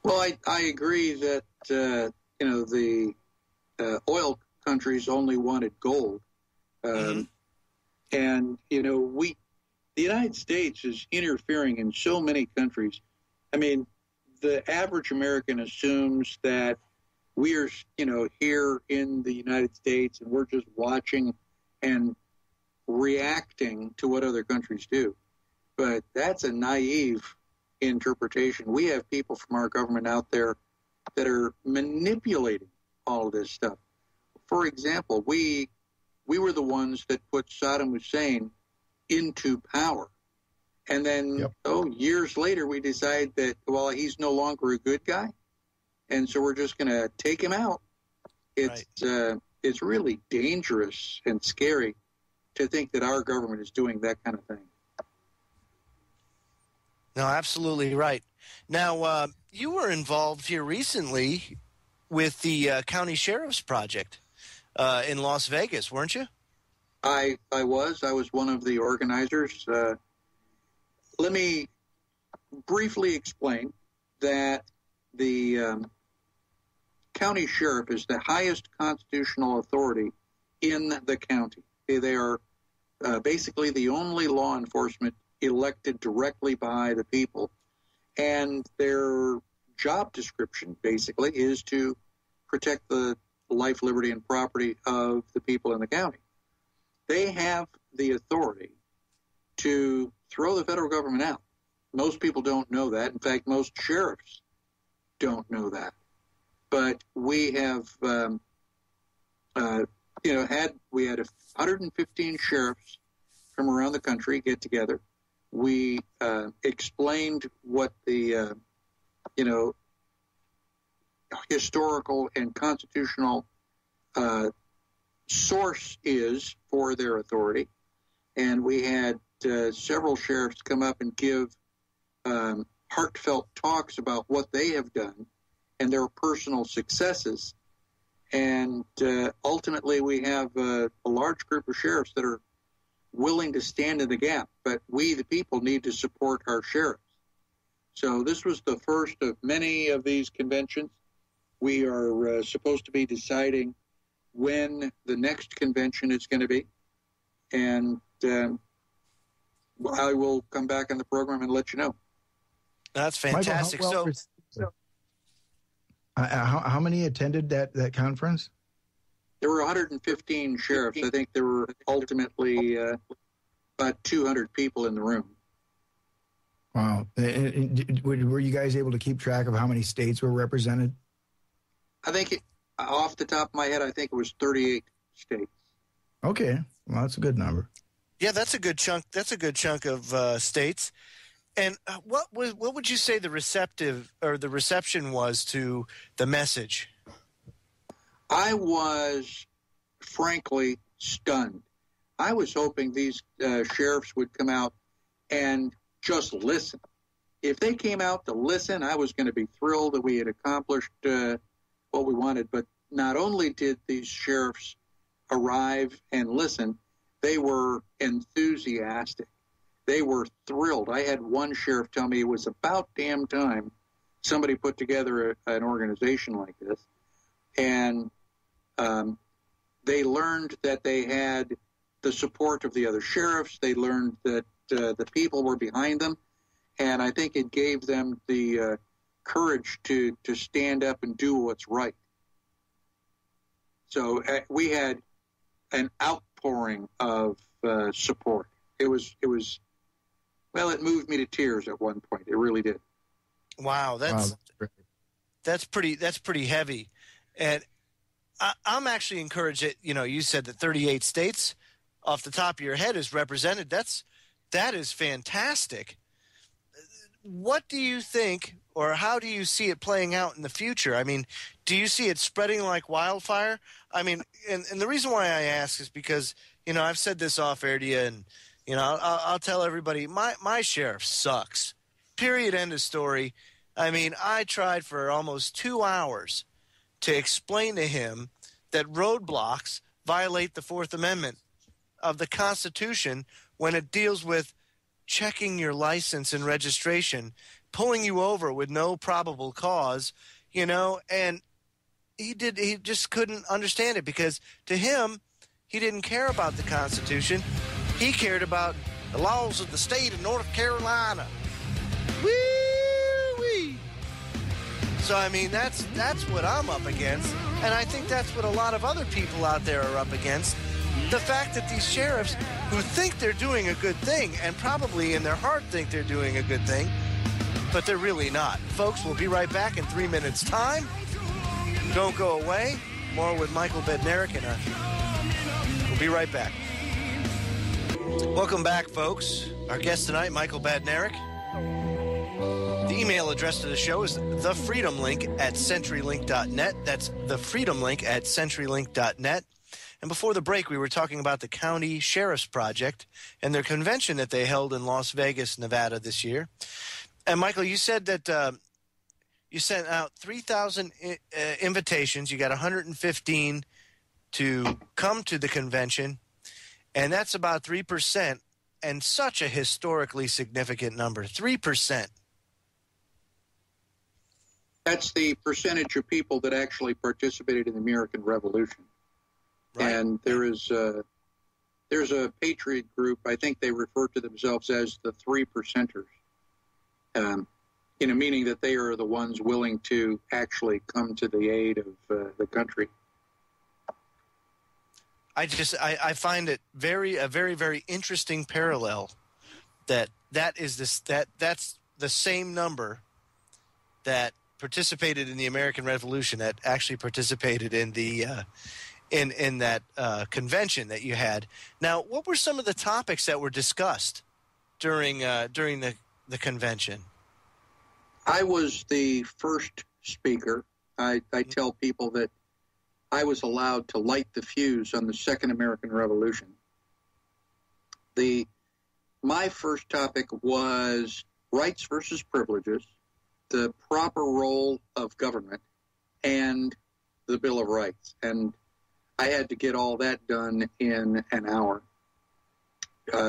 Well, I agree that, the oil countries only wanted gold. And, the United States is interfering in so many countries. I mean, the average American assumes that we are, here in the United States and we're just watching and reacting to what other countries do. But that's a naive interpretation. We have people from our government out there that are manipulating all of this stuff. For example, we were the ones that put Saddam Hussein into power. And then, years later, we decide that, well, he's no longer a good guy. And so we're just going to take him out. It's really dangerous and scary to think that our government is doing that kind of thing. No, absolutely right. Now, you were involved here recently with the County Sheriff's Project in Las Vegas, weren't you? I was one of the organizers. Let me briefly explain that the county sheriff is the highest constitutional authority in the county. They are basically the only law enforcement elected directly by the people, and their job description basically is to protect the life, liberty, and property of the people in the county. They have the authority to throw the federal government out. Most people don't know that. In fact, most sheriffs don't know that. But we have, we had 115 sheriffs from around the country get together. We explained what the, historical and constitutional source is for their authority. And we had several sheriffs come up and give heartfelt talks about what they have done and their personal successes. And ultimately, we have a large group of sheriffs that are willing to stand in the gap. But we, the people, need to support our sheriffs. So this was the first of many of these conventions. We are supposed to be deciding when the next convention is going to be. And I will come back on the program and let you know. That's fantastic. Michael, how many attended that conference? There were 115 sheriffs. I think there were ultimately about 200 people in the room. Wow. Were you guys able to keep track of how many states were represented? I think, off the top of my head, I think it was 38 states. Okay. Well, that's a good number. Yeah, that's a good chunk. That's a good chunk of states. And what would you say the reception was to the message? I was frankly stunned. I was hoping these sheriffs would come out and just listen. If they came out to listen, I was going to be thrilled that we had accomplished what we wanted. But not only did these sheriffs arrive and listen, they were enthusiastic. They were thrilled. I had one sheriff tell me it was about damn time somebody put together an organization like this. And they learned that they had the support of the other sheriffs. They learned that the people were behind them. And I think it gave them the courage to stand up and do what's right. So we had an outpouring of support. It moved me to tears at one point. It really did. Wow, that's pretty heavy. And I'm actually encouraged that, you said that 38 states off the top of your head is represented. That is fantastic. What do you think, or how do you see it playing out in the future? I mean, do you see it spreading like wildfire? I mean, and the reason why I ask is because, I've said this off air to you, and, I'll tell everybody, my sheriff sucks. Period, end of story. I mean, I tried for almost 2 hours to explain to him that roadblocks violate the Fourth Amendment of the Constitution when it deals with checking your license and registration, pulling you over with no probable cause, and he just couldn't understand it because to him, he didn't care about the Constitution. He cared about the laws of the state of North Carolina. Woo-wee! So, I mean, that's what I'm up against, and I think that's what a lot of other people out there are up against. The fact that these sheriffs who think they're doing a good thing and probably in their heart think they're doing a good thing, but they're really not. Folks, we'll be right back in 3 minutes' time. Don't go away. More with Michael Badnarik, and we'll be right back. Welcome back, folks. Our guest tonight, Michael Badnarik. The email address to the show is thefreedomlink@centurylink.net. That's thefreedomlink@centurylink.net. And before the break, we were talking about the County Sheriff's Project and their convention that they held in Las Vegas, Nevada this year. And, Michael, you said that you sent out 3,000 invitations. You got 115 to come to the convention, and that's about 3%, and such a historically significant number, 3%. That's the percentage of people that actually participated in the American Revolution. Right. And there's a patriot group, I think they refer to themselves as the 3%ers, meaning that they are the ones willing to actually come to the aid of the country. I find it a very, very interesting parallel that's the same number that participated in the American Revolution that actually participated in the in that convention that you had. Now, what were some of the topics that were discussed during the convention? I was the first speaker. I tell people that I was allowed to light the fuse on the Second American Revolution. My first topic was rights versus privileges, the proper role of government, and the Bill of Rights. And I had to get all that done in an hour.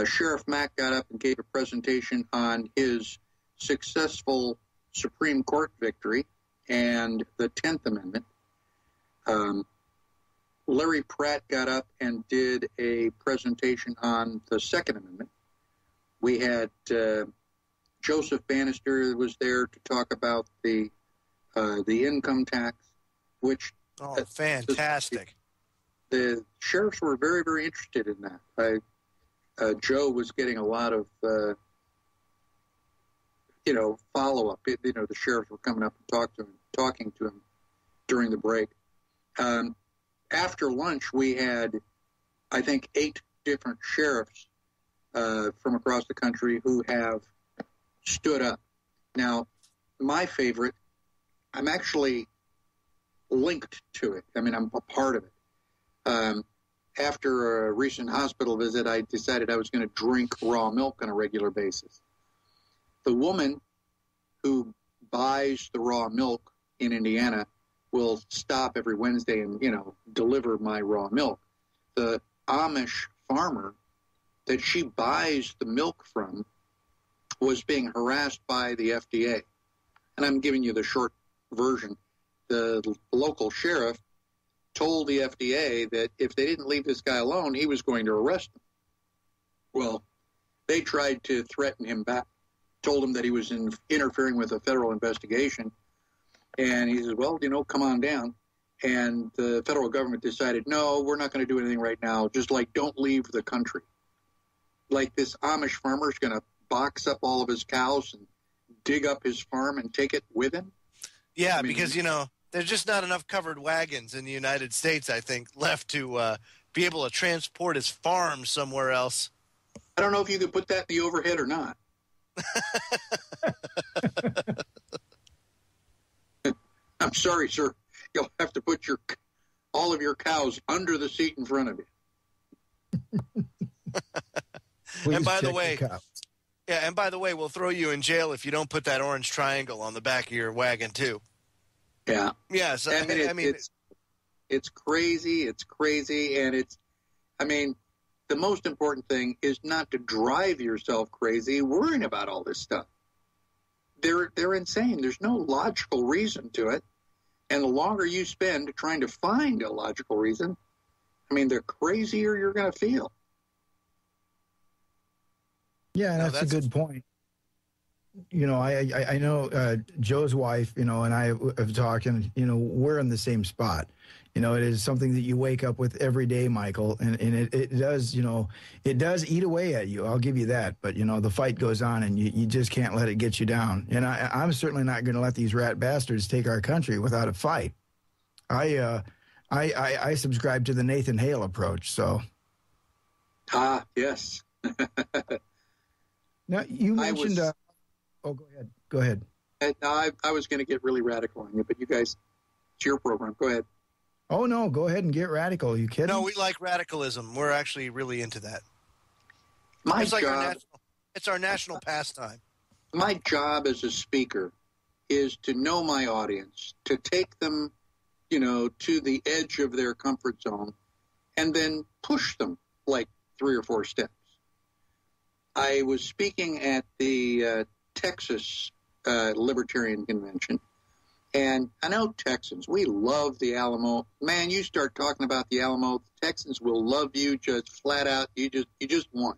Sheriff Mack got up and gave a presentation on his successful Supreme Court victory and the 10th Amendment. Larry Pratt got up and did a presentation on the Second Amendment. We had Joseph Bannister was there to talk about the income tax, which fantastic. The sheriffs were very, very interested in that. Joe was getting a lot of follow up. The sheriffs were coming up and talking to him during the break. After lunch, we had, I think, 8 different sheriffs from across the country who have stood up. Now, my favorite, I'm actually linked to it. I mean, I'm a part of it. After a recent hospital visit, I decided I was going to drink raw milk on a regular basis. The woman who buys the raw milk in Indiana will stop every Wednesday and, deliver my raw milk. The Amish farmer that she buys the milk from was being harassed by the FDA. And I'm giving you the short version. The local sheriff told the FDA that if they didn't leave this guy alone, he was going to arrest them. Well, they tried to threaten him back, told him that he was interfering with a federal investigation. And he says, well, come on down. And the federal government decided, no, we're not going to do anything right now. Just don't leave the country. This Amish farmer is going to box up all of his cows and dig up his farm and take it with him? Yeah, because, there's just not enough covered wagons in the United States, I think, left to be able to transport his farm somewhere else. I don't know if you could put that in the overhead or not. I'm sorry, sir. You'll have to put all of your cows under the seat in front of you. And by the way, we'll throw you in jail if you don't put that orange triangle on the back of your wagon too. Yeah. Yeah. So, it's crazy. It's crazy, and the most important thing is not to drive yourself crazy worrying about all this stuff. They're insane. There's no logical reason to it. And the longer you spend trying to find a logical reason, the crazier you're going to feel. Yeah, that's a good point. I know Joe's wife, and I have talked, and, we're in the same spot. It is something that you wake up with every day, Michael, and it does, it does eat away at you. I'll give you that. But, the fight goes on, and you just can't let it get you down. And I'm certainly not going to let these rat bastards take our country without a fight. I subscribe to the Nathan Hale approach, so. Yes. Now, you mentioned... go ahead. I was going to get really radical on you, but you guys, it's your program. Go ahead. Oh, no, go ahead and get radical. Are you kidding? No, we like radicalism. We're actually really into that. It's our national pastime. My job as a speaker is to know my audience, to take them, to the edge of their comfort zone, and then push them 3 or 4 steps. I was speaking at the Texas Libertarian Convention, And I know Texans, we love the Alamo. Man, you start talking about the Alamo, the Texans will love you just flat out. You just won.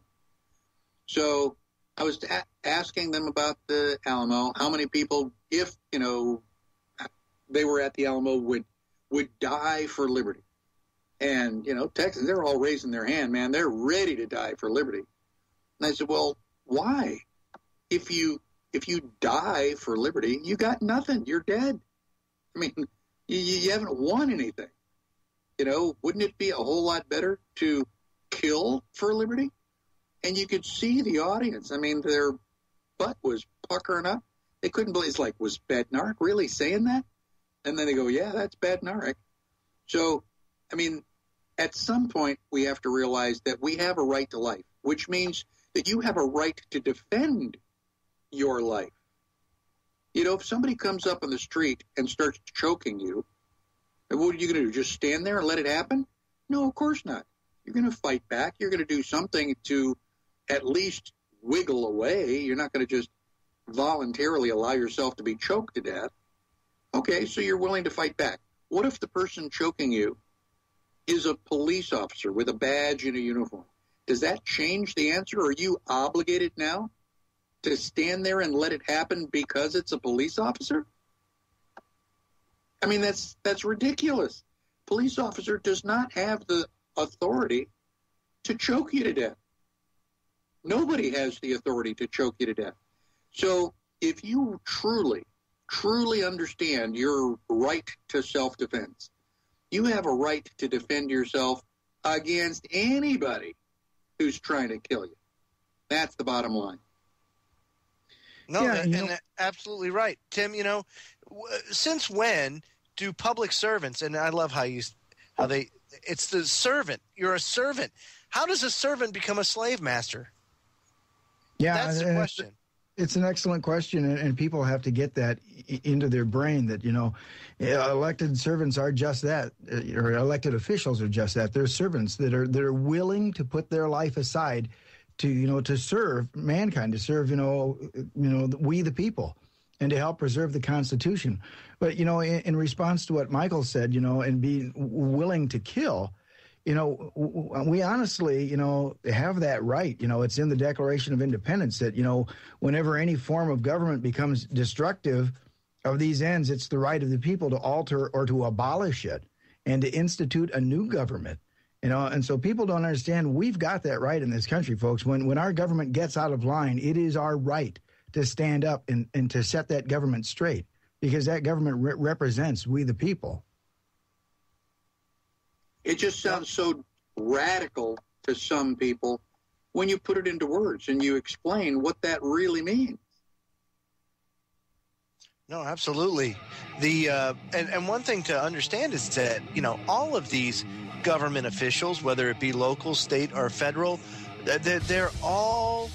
So I was asking them about the Alamo, how many people, if, they were at the Alamo, would die for liberty. And, Texans, they're all raising their hand, man. They're ready to die for liberty. And I said, well, why? If you die for liberty, you got nothing. You're dead. I mean, you haven't won anything. Wouldn't it be a whole lot better to kill for liberty? And you could see the audience. I mean, their butt was puckering up. They couldn't believe. It's like, was Badnarik really saying that? And then they go, yeah, that's Badnarik. So, I mean, at some point, we have to realize that we have a right to life, which means that you have a right to defend your life. If somebody comes up on the street and starts choking you, what are you going to do? Just stand there and let it happen? No, of course not. You're going to fight back. You're going to do something to at least wiggle away. You're not going to just voluntarily allow yourself to be choked to death. Okay, so you're willing to fight back. What if the person choking you is a police officer with a badge and a uniform? Does that change the answer? Are you obligated now to stand there and let it happen because it's a police officer? I mean, that's ridiculous. Police officer does not have the authority to choke you to death. Nobody has the authority to choke you to death. So if you truly understand your right to self-defense, you have a right to defend yourself against anybody who's trying to kill you. That's the bottom line. No, and absolutely right. Tim, since when do public servants, and I love it's the servant. You're a servant. How does a servant become a slave master? Yeah, that's the question. It's an excellent question, and people have to get that into their brain that, elected servants are just that, or elected officials are just that. They're servants that are willing to put their life aside to serve mankind, to serve, we the people, and to help preserve the Constitution. But, in response to what Michael said, and being willing to kill, we honestly, have that right. It's in the Declaration of Independence that, whenever any form of government becomes destructive of these ends, it's the right of the people to alter or to abolish it and to institute a new government. And so people don't understand we've got that right in this country, folks. When our government gets out of line, it is our right to stand up and to set that government straight, because that government represents we the people. It just sounds so radical to some people when you put it into words and you explain what that really means. No, absolutely. And one thing to understand is that, all of these government officials, whether it be local, state, or federal, they're all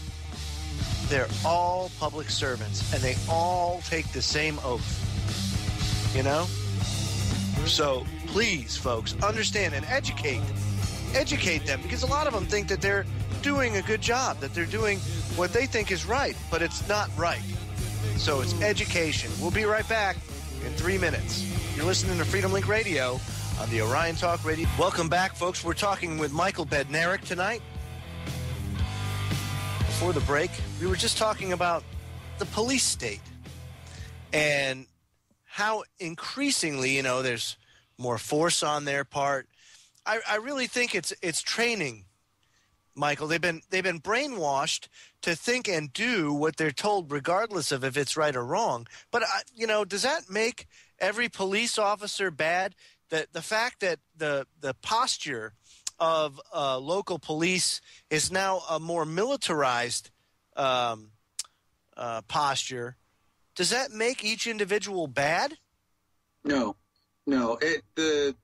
public servants, and they all take the same oath, So please, folks, understand and educate them, because a lot of them think that they're doing a good job, that they're doing what they think is right, but it's not right. So it's education. We'll be right back in 3 minutes. You're listening to Freedom Link Radio on the Orion Talk Radio. Welcome back, folks. We're talking with Michael Badnarik tonight. Before the break, we were just talking about the police state and how increasingly, there's more force on their part. I really think it's training, Michael. They've been brainwashed to think and do what they're told, regardless of if it's right or wrong. But does that make every police officer bad? That the fact that the posture of local police is now a more militarized posture, does that make each individual bad? No. The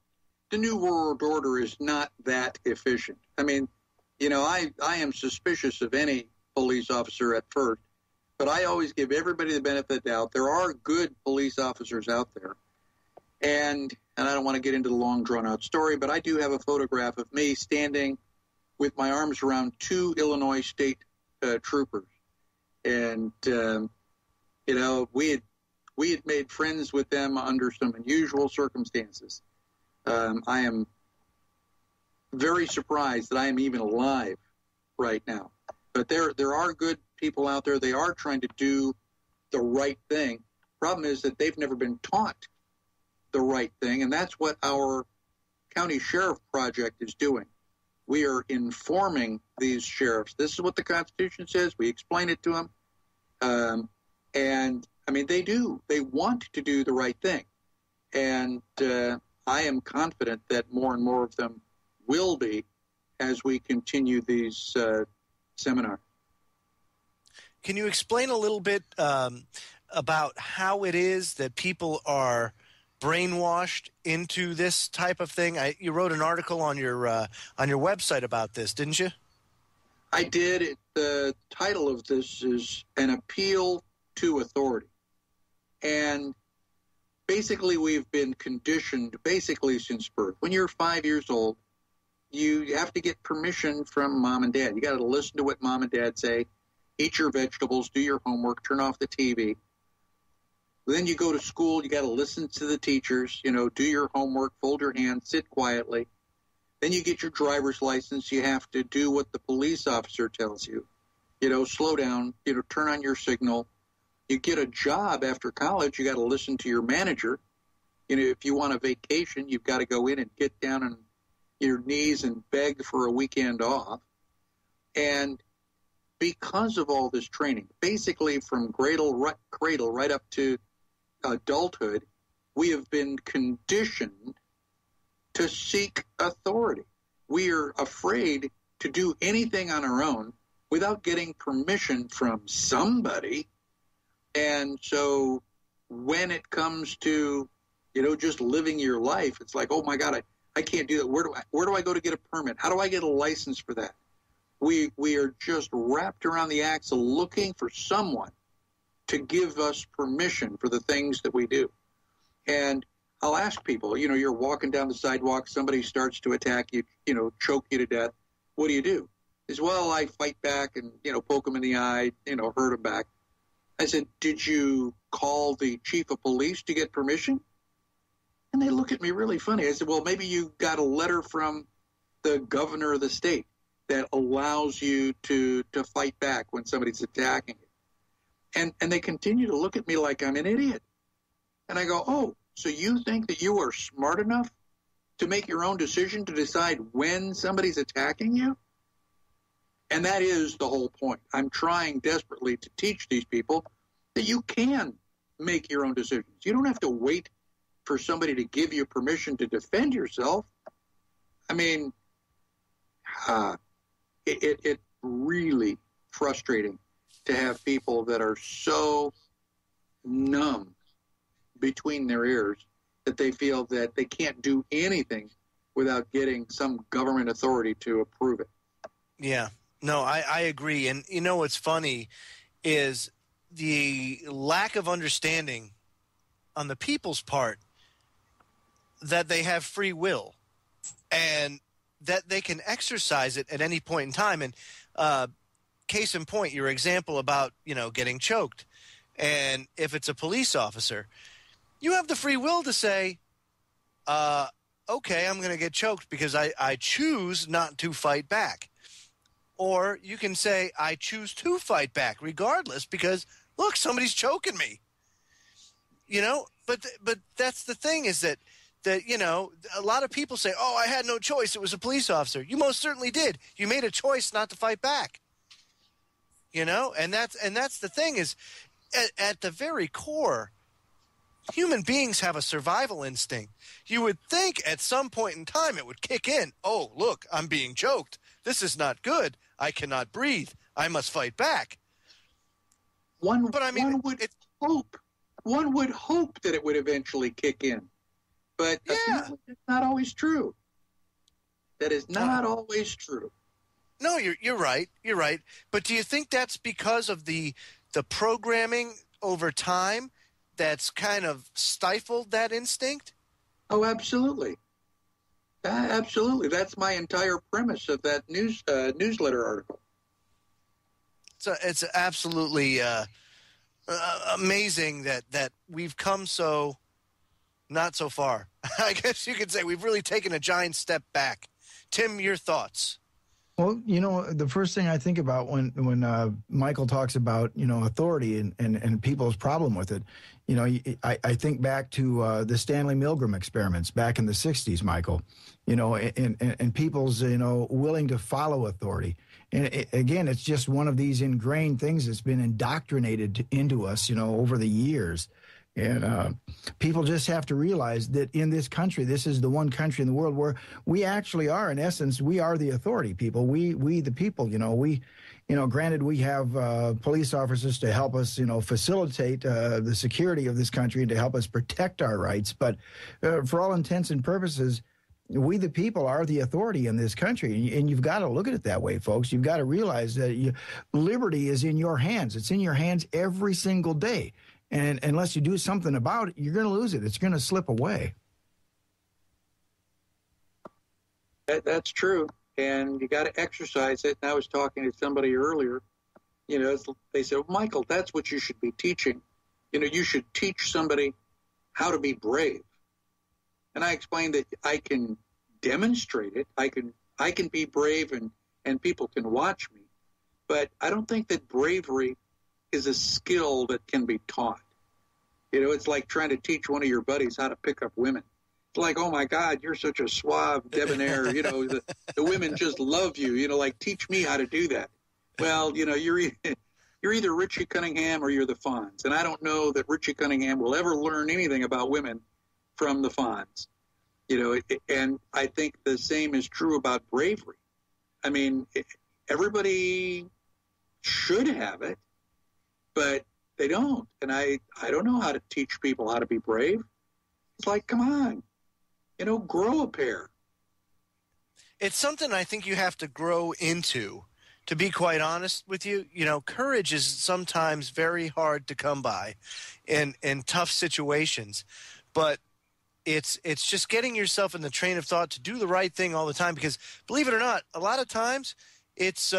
New World Order is not that efficient. I mean, I am suspicious of any police officer at first, but I always give everybody the benefit of the doubt. There are good police officers out there. And I don't want to get into the long, drawn-out story, but I do have a photograph of me standing with my arms around 2 Illinois state troopers. And, we We had made friends with them under some unusual circumstances. I am very surprised that I am even alive right now. But there are good people out there. They are trying to do the right thing. Problem is that they've never been taught the right thing, and that's what our county sheriff project is doing. We are informing these sheriffs. This is what the Constitution says. We explain it to them. And, I mean, they do. They want to do the right thing. And I am confident that more and more of them will be as we continue these seminars. Can you explain a little bit about how it is that people are brainwashed into this type of thing? You wrote an article on your website about this, didn't you? I did. The title of this is An Appeal to Authority. And basically we've been conditioned basically since birth. When you're 5 years old, you have to get permission from mom and dad. You got to listen to what mom and dad say, eat your vegetables, do your homework, turn off the TV. Then you go to school, you got to listen to the teachers, do your homework, fold your hands, sit quietly. Then you get your driver's license. You have to do what the police officer tells you. Slow down, turn on your signal. You get a job after college, you got to listen to your manager. If you want a vacation, you've got to go in and get down on your knees and beg for a weekend off. And because of all this training, basically from cradle right up to adulthood, we have been conditioned to seek authority. We are afraid to do anything on our own without getting permission from somebody. And so when it comes to, just living your life, it's like, oh my God, I can't do that. Where do I go to get a permit? How do I get a license for that? We are just wrapped around the axle looking for someone to give us permission for the things that we do. And I'll ask people, you're walking down the sidewalk, somebody starts to attack you, choke you to death. What do you do? He says, well, I fight back and, poke him in the eye, hurt him back. I said, did you call the chief of police to get permission? And they look at me really funny. I said, well, maybe you got a letter from the governor of the state that allows you to fight back when somebody's attacking you. And they continue to look at me like I'm an idiot. And I go, oh, so you think that you are smart enough to make your own decision to decide when somebody's attacking you? And that is the whole point. I'm trying desperately to teach these people that you can make your own decisions. You don't have to wait for somebody to give you permission to defend yourself. I mean, it's really frustrating to have people that are so numb between their ears that they feel that they can't do anything without getting some government authority to approve it. Yeah, no, I agree. And what's funny is the lack of understanding on the people's part that they have free will and that they can exercise it at any point in time. And case in point, your example about, getting choked. And if it's a police officer, you have the free will to say, okay, I'm going to get choked because I choose not to fight back. Or you can say, I choose to fight back regardless because, look, somebody's choking me. But that's the thing is that a lot of people say, oh, I had no choice. It was a police officer. You most certainly did. You made a choice not to fight back. And that's the thing is at the very core, human beings have a survival instinct. You would think at some point in time it would kick in. Oh, look, I'm being choked. This is not good. I cannot breathe. I must fight back. One would hope that it would eventually kick in. But yeah, it's not always true. That is not always true. No, you're right. You're right. But do you think that's because of the programming over time that's kind of stifled that instinct? Oh, absolutely. Absolutely. That's my entire premise of that newsletter article. So it's absolutely amazing that we've come so not so far. I guess you could say we've really taken a giant step back. Tim, your thoughts? Well, the first thing I think about when Michael talks about, authority and people's problem with it, I think back to the Stanley Milgram experiments back in the 60s, Michael, and people's, willing to follow authority. And again, it's just one of these ingrained things that's been indoctrinated into us, over the years. And people just have to realize that in this country, this is the one country in the world where we actually are, in essence, we are the authority people. We the people, granted we have police officers to help us, facilitate the security of this country and to help us protect our rights. But for all intents and purposes, we the people are the authority in this country. And you've got to look at it that way, folks. You've got to realize that liberty is in your hands. It's in your hands every single day. And unless you do something about it, you're going to lose it. It's going to slip away. That's true. And you got to exercise it. And I was talking to somebody earlier, they said, well, Michael, that's what you should be teaching. You should teach somebody how to be brave. And I explained that I can demonstrate it. I can be brave and people can watch me. But I don't think that bravery is a skill that can be taught. It's like trying to teach one of your buddies how to pick up women. It's like, oh my God, you're such a suave, debonair, the women just love you, like teach me how to do that. Well, you're either Richie Cunningham or you're the Fonz. And I don't know that Richie Cunningham will ever learn anything about women from the Fonz. And I think the same is true about bravery. I mean, everybody should have it, but they don't. And I don't know how to teach people how to be brave. It's like, come on, grow a pair. It's something I think you have to grow into, to be quite honest with you. Courage is sometimes very hard to come by in tough situations. But it's just getting yourself in the train of thought to do the right thing all the time. Because believe it or not, a lot of times it's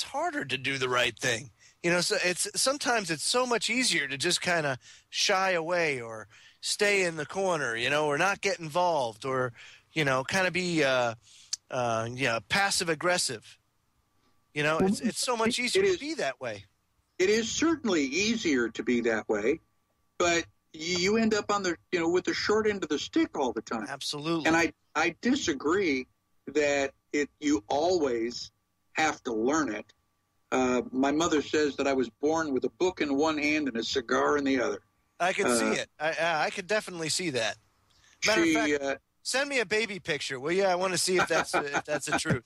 harder to do the right thing. So sometimes it's so much easier to just kind of shy away or stay in the corner, or not get involved or, kind of be passive aggressive. It's so much easier to be that way. It is certainly easier to be that way, but you end up on with the short end of the stick all the time. Absolutely. And I disagree that you always have to learn it. My mother says that I was born with a book in one hand and a cigar in the other. I can see it. I could definitely see that. Matter of fact, send me a baby picture, will you? I want to see if that's the truth.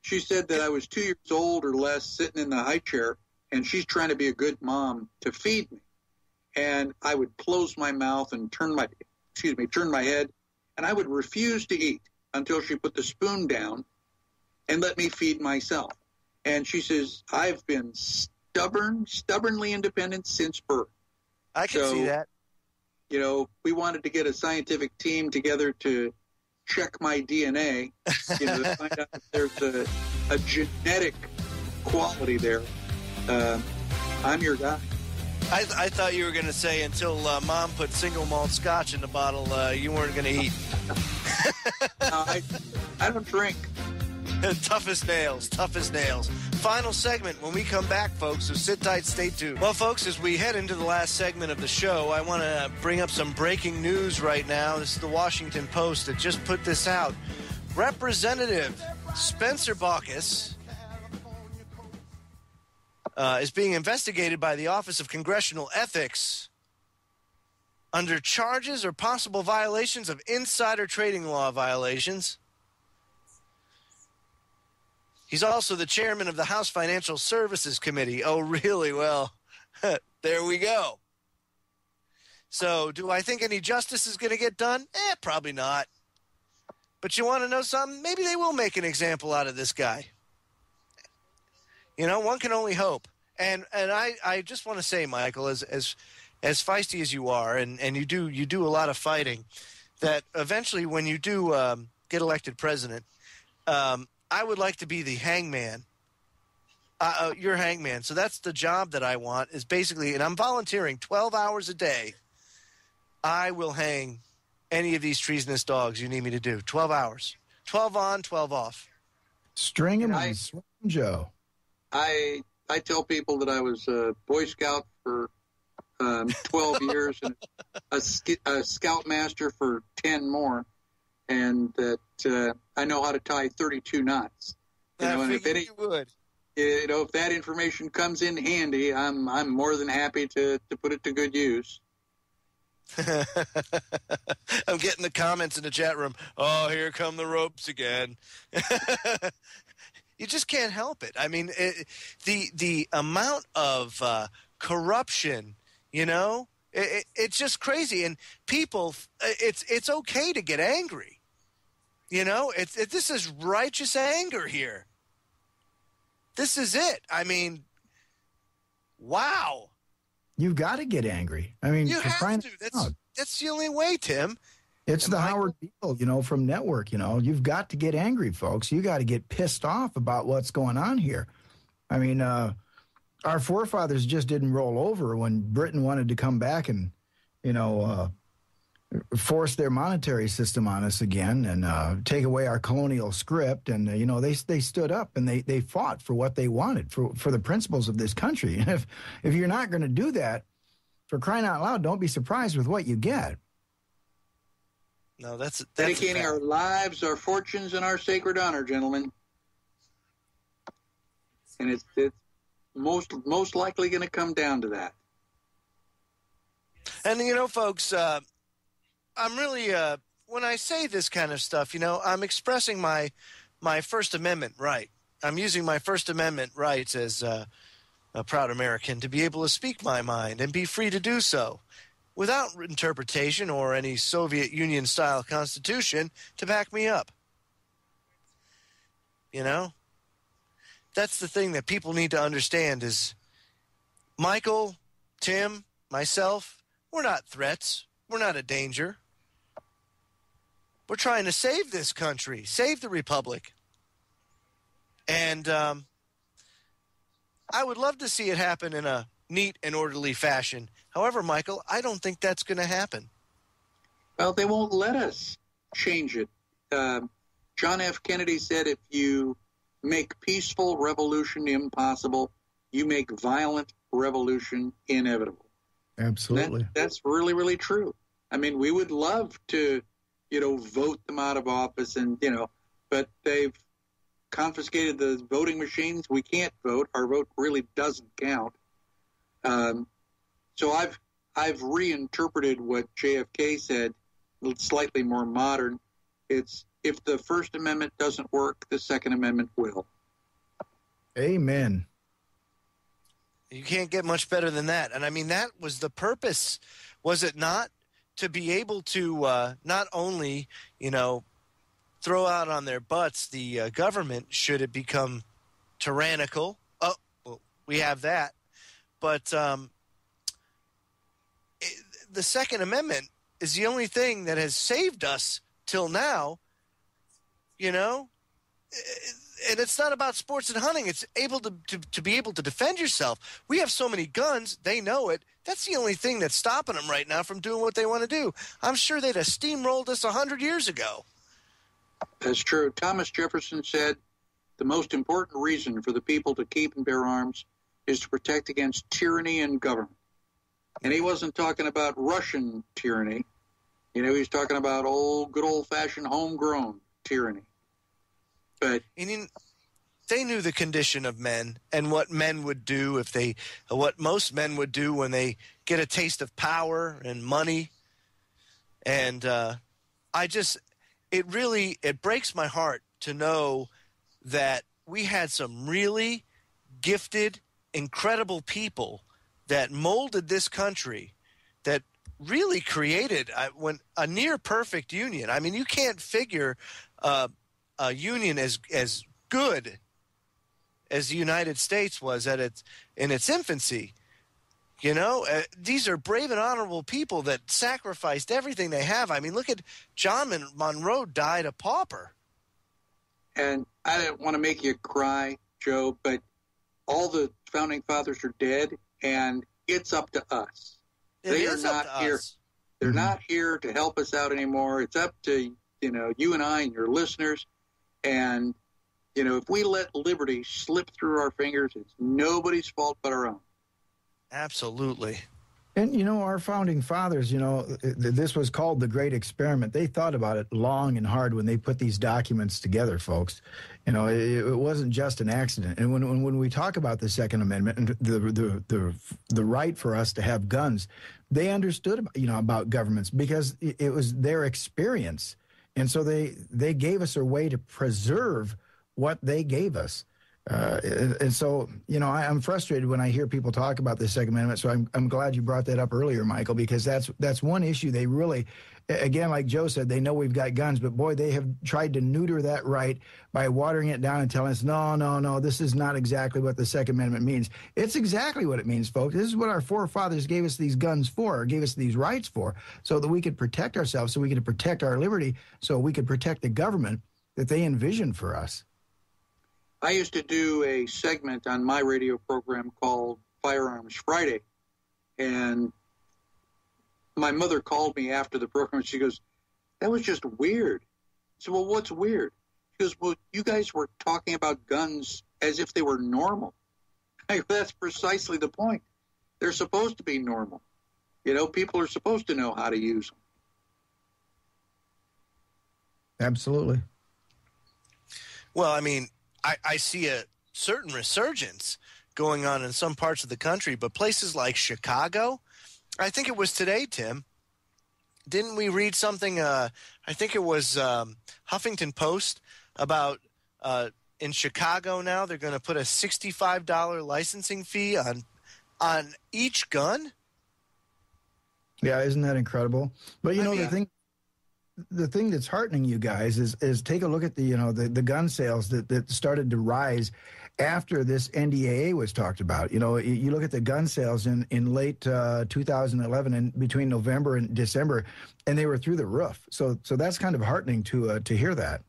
She said that I was 2 years old or less, sitting in the high chair, and she's trying to be a good mom to feed me. And I would close my mouth and turn my head, and I would refuse to eat until she put the spoon down and let me feed myself. And she says, I've been stubbornly independent since birth. I can see that. We wanted to get a scientific team together to check my DNA, to find out if there's a genetic quality there. I'm your guy. I thought you were going to say until Mom put single malt scotch in the bottle, you weren't going to eat. No, I don't drink. Tough as nails. Final segment when we come back, folks, so sit tight, stay tuned. Well, folks, as we head into the last segment of the show, I want to bring up some breaking news right now. This is the Washington Post that just put this out. Representative Spencer Baucus is being investigated by the Office of Congressional Ethics under charges or possible violations of insider trading law violations. He's also the chairman of the House Financial Services Committee. Oh, really? Well, there we go. So do I think any justice is going to get done? Probably not. But you want to know something? Maybe they will make an example out of this guy. One can only hope. And I just want to say, Michael, as feisty as you are, and you do a lot of fighting, that eventually when you do get elected president, I would like to be the hangman You're hangman. So that's the job that I want is basically, and I'm volunteering 12 hours a day. I will hang any of these treasonous dogs you need me to do. 12 hours. 12 on, 12 off. String him and swing him, Joe. I tell people that I was a Boy Scout for 12 years and a Scoutmaster for 10 more, and that I know how to tie 32 knots. And if you would. If that information comes in handy, I'm more than happy to put it to good use. I'm getting the comments in the chat room. Oh, here come the ropes again. You just can't help it. I mean, the amount of corruption, it's just crazy. And people, it's okay to get angry. This is righteous anger here. This is it. I mean, wow. You've got to get angry. I mean, you have to. That's the only way, Tim. It's the Howard Beale, from Network. You've got to get angry, folks. You got to get pissed off about what's going on here. I mean, our forefathers just didn't roll over when Britain wanted to come back and, force their monetary system on us again and take away our colonial script. And, they stood up and they fought for what they wanted, for the principles of this country. And if you're not going to do that, for crying out loud, don't be surprised with what you get. No, that's dedicating our lives, our fortunes, and our sacred honor, gentlemen. And it's most likely going to come down to that. And, folks, I'm really, when I say this kind of stuff, I'm expressing my First Amendment right. I'm using my First Amendment rights as a proud American to be able to speak my mind and be free to do so without interpretation or any Soviet Union-style constitution to back me up. That's the thing that people need to understand is Michael, Tim, myself, we're not threats. We're not a danger. We're trying to save this country, save the republic. And I would love to see it happen in a neat and orderly fashion. However, Michael, I don't think that's going to happen. Well, they won't let us change it. John F. Kennedy said if you make peaceful revolution impossible, you make violent revolution inevitable. Absolutely. That's really, really true. I mean, we would love to, vote them out of office and, but they've confiscated the voting machines. We can't vote. Our vote really doesn't count. So I've reinterpreted what JFK said, slightly more modern. It's if the First Amendment doesn't work, the Second Amendment will. Amen. You can't get much better than that. And I mean, that was the purpose, was it not? To be able to not only, throw out on their butts the government should it become tyrannical. Oh, well, we have that. But the Second Amendment is the only thing that has saved us till now, and it's not about sports and hunting. It's able to be able to defend yourself. We have so many guns. They know it. That's the only thing that's stopping them right now from doing what they want to do. I'm sure they'd have steamrolled us 100 years ago. That's true. Thomas Jefferson said the most important reason for the people to keep and bear arms is to protect against tyranny and government. And he wasn't talking about Russian tyranny. He was talking about good old-fashioned homegrown tyranny. But they knew the condition of men and what men would do what most men would do when they get a taste of power and money. And it breaks my heart to know that we had some really gifted, incredible people that molded this country, that really created a near perfect union. I mean, you can't figure a union as good as the United States was in its infancy. These are brave and honorable people that sacrificed everything they have. I mean, look at John Monroe died a pauper. And I don't want to make you cry, Joe, but all the founding fathers are dead, and it's up to us. They are not here. They're not here to help us out anymore. It's up to, you and I and your listeners. And, if we let liberty slip through our fingers, it's nobody's fault but our own. Absolutely. And, our founding fathers, this was called the Great Experiment. They thought about it long and hard when they put these documents together, folks. It wasn't just an accident. And when we talk about the Second Amendment and the right for us to have guns, they understood, about governments because it was their experience. And so they gave us a way to preserve what they gave us. And so, I'm frustrated when I hear people talk about the Second Amendment. So I'm glad you brought that up earlier, Michael, because that's one issue they really, again, like Joe said, they know we've got guns, but boy, they have tried to neuter that right by watering it down and telling us, no, this is not exactly what the Second Amendment means. It's exactly what it means, folks. This is what our forefathers gave us these guns for, or gave us these rights for, so that we could protect ourselves, so we could protect our liberty, so we could protect the government that they envisioned for us. I used to do a segment on my radio program called Firearms Friday, and my mother called me after the program, and she goes, "That was just weird." I said, "Well, what's weird?" She goes, "Well, you guys were talking about guns as if they were normal." That's precisely the point. They're supposed to be normal. People are supposed to know how to use them. Absolutely. Well, I see a certain resurgence going on in some parts of the country, but places like Chicago, I think it was today, Tim, didn't we read something, I think it was Huffington Post, about in Chicago now they're going to put a $65 licensing fee on each gun? Yeah, isn't that incredible? But, the thing that's heartening you guys is take a look at the gun sales that started to rise after this NDAA was talked about. You look at the gun sales in late 2011 and between November and December, and they were through the roof. So that's kind of heartening to hear that.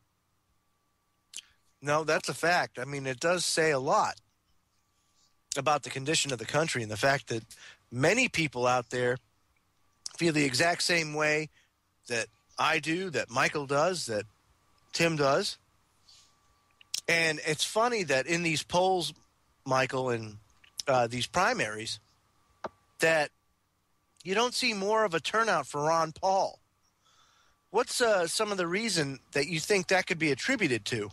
No, that's a fact. It does say a lot about the condition of the country and the fact that many people out there feel the exact same way that I do, that Michael does, that Tim does. And it's funny that in these polls, Michael, in these primaries, that you don't see more of a turnout for Ron Paul. What's some of the reason that you think that could be attributed to?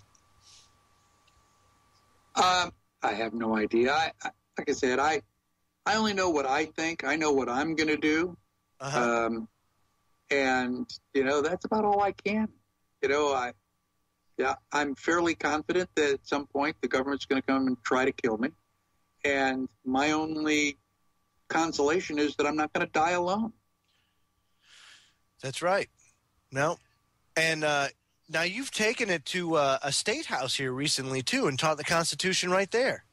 I have no idea. Like I said, I only know what I think. I know what I'm going to do. Uh-huh. And, that's about all I can. I'm fairly confident that at some point the government's going to come and try to kill me. And my only consolation is that I'm not going to die alone. That's right. No. And now you've taken it to a state house here recently, too, and taught the Constitution right there.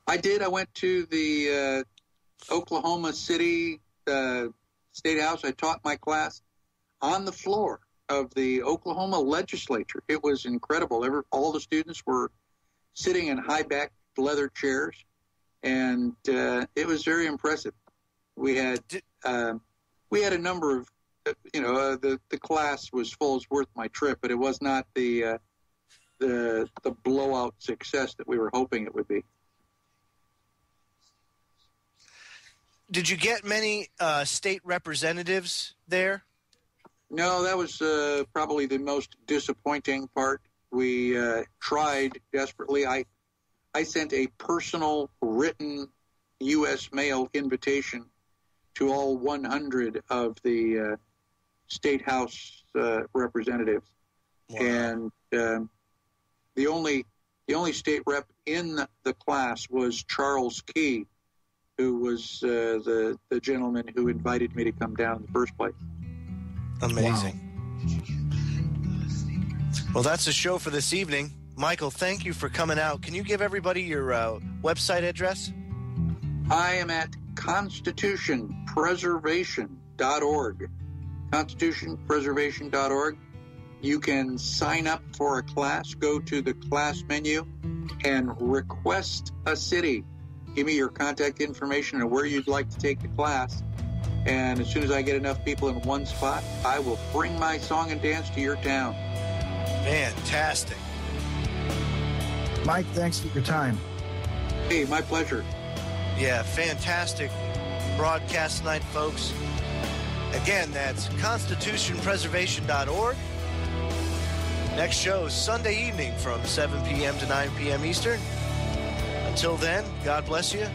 I did. I went to the Oklahoma City State House. I taught my class on the floor of the Oklahoma legislature. It was incredible. All the students were sitting in high-back leather chairs, and it was very impressive. We had a number of, the class was full. It's worth my trip, but it was not the blowout success that we were hoping it would be. Did you get many state representatives there? No, that was probably the most disappointing part. We tried desperately. I sent a personal written U.S. mail invitation to all 100 of the state house representatives. Wow. And the only state rep in the class was Charles Key, who was the gentleman who invited me to come down in the first place. Amazing. Wow. Well, that's the show for this evening. Michael, thank you for coming out. Can you give everybody your website address? I am at constitutionpreservation.org. constitutionpreservation.org. You can sign up for a class. Go to the class menu and request a city. Give me your contact information and where you'd like to take the class. And as soon as I get enough people in one spot, I will bring my song and dance to your town. Fantastic. Mike, thanks for your time. Hey, my pleasure. Yeah, fantastic broadcast tonight, folks. Again, that's constitutionpreservation.org. Next show is Sunday evening from 7 p.m. to 9 p.m. Eastern. Until then, God bless you.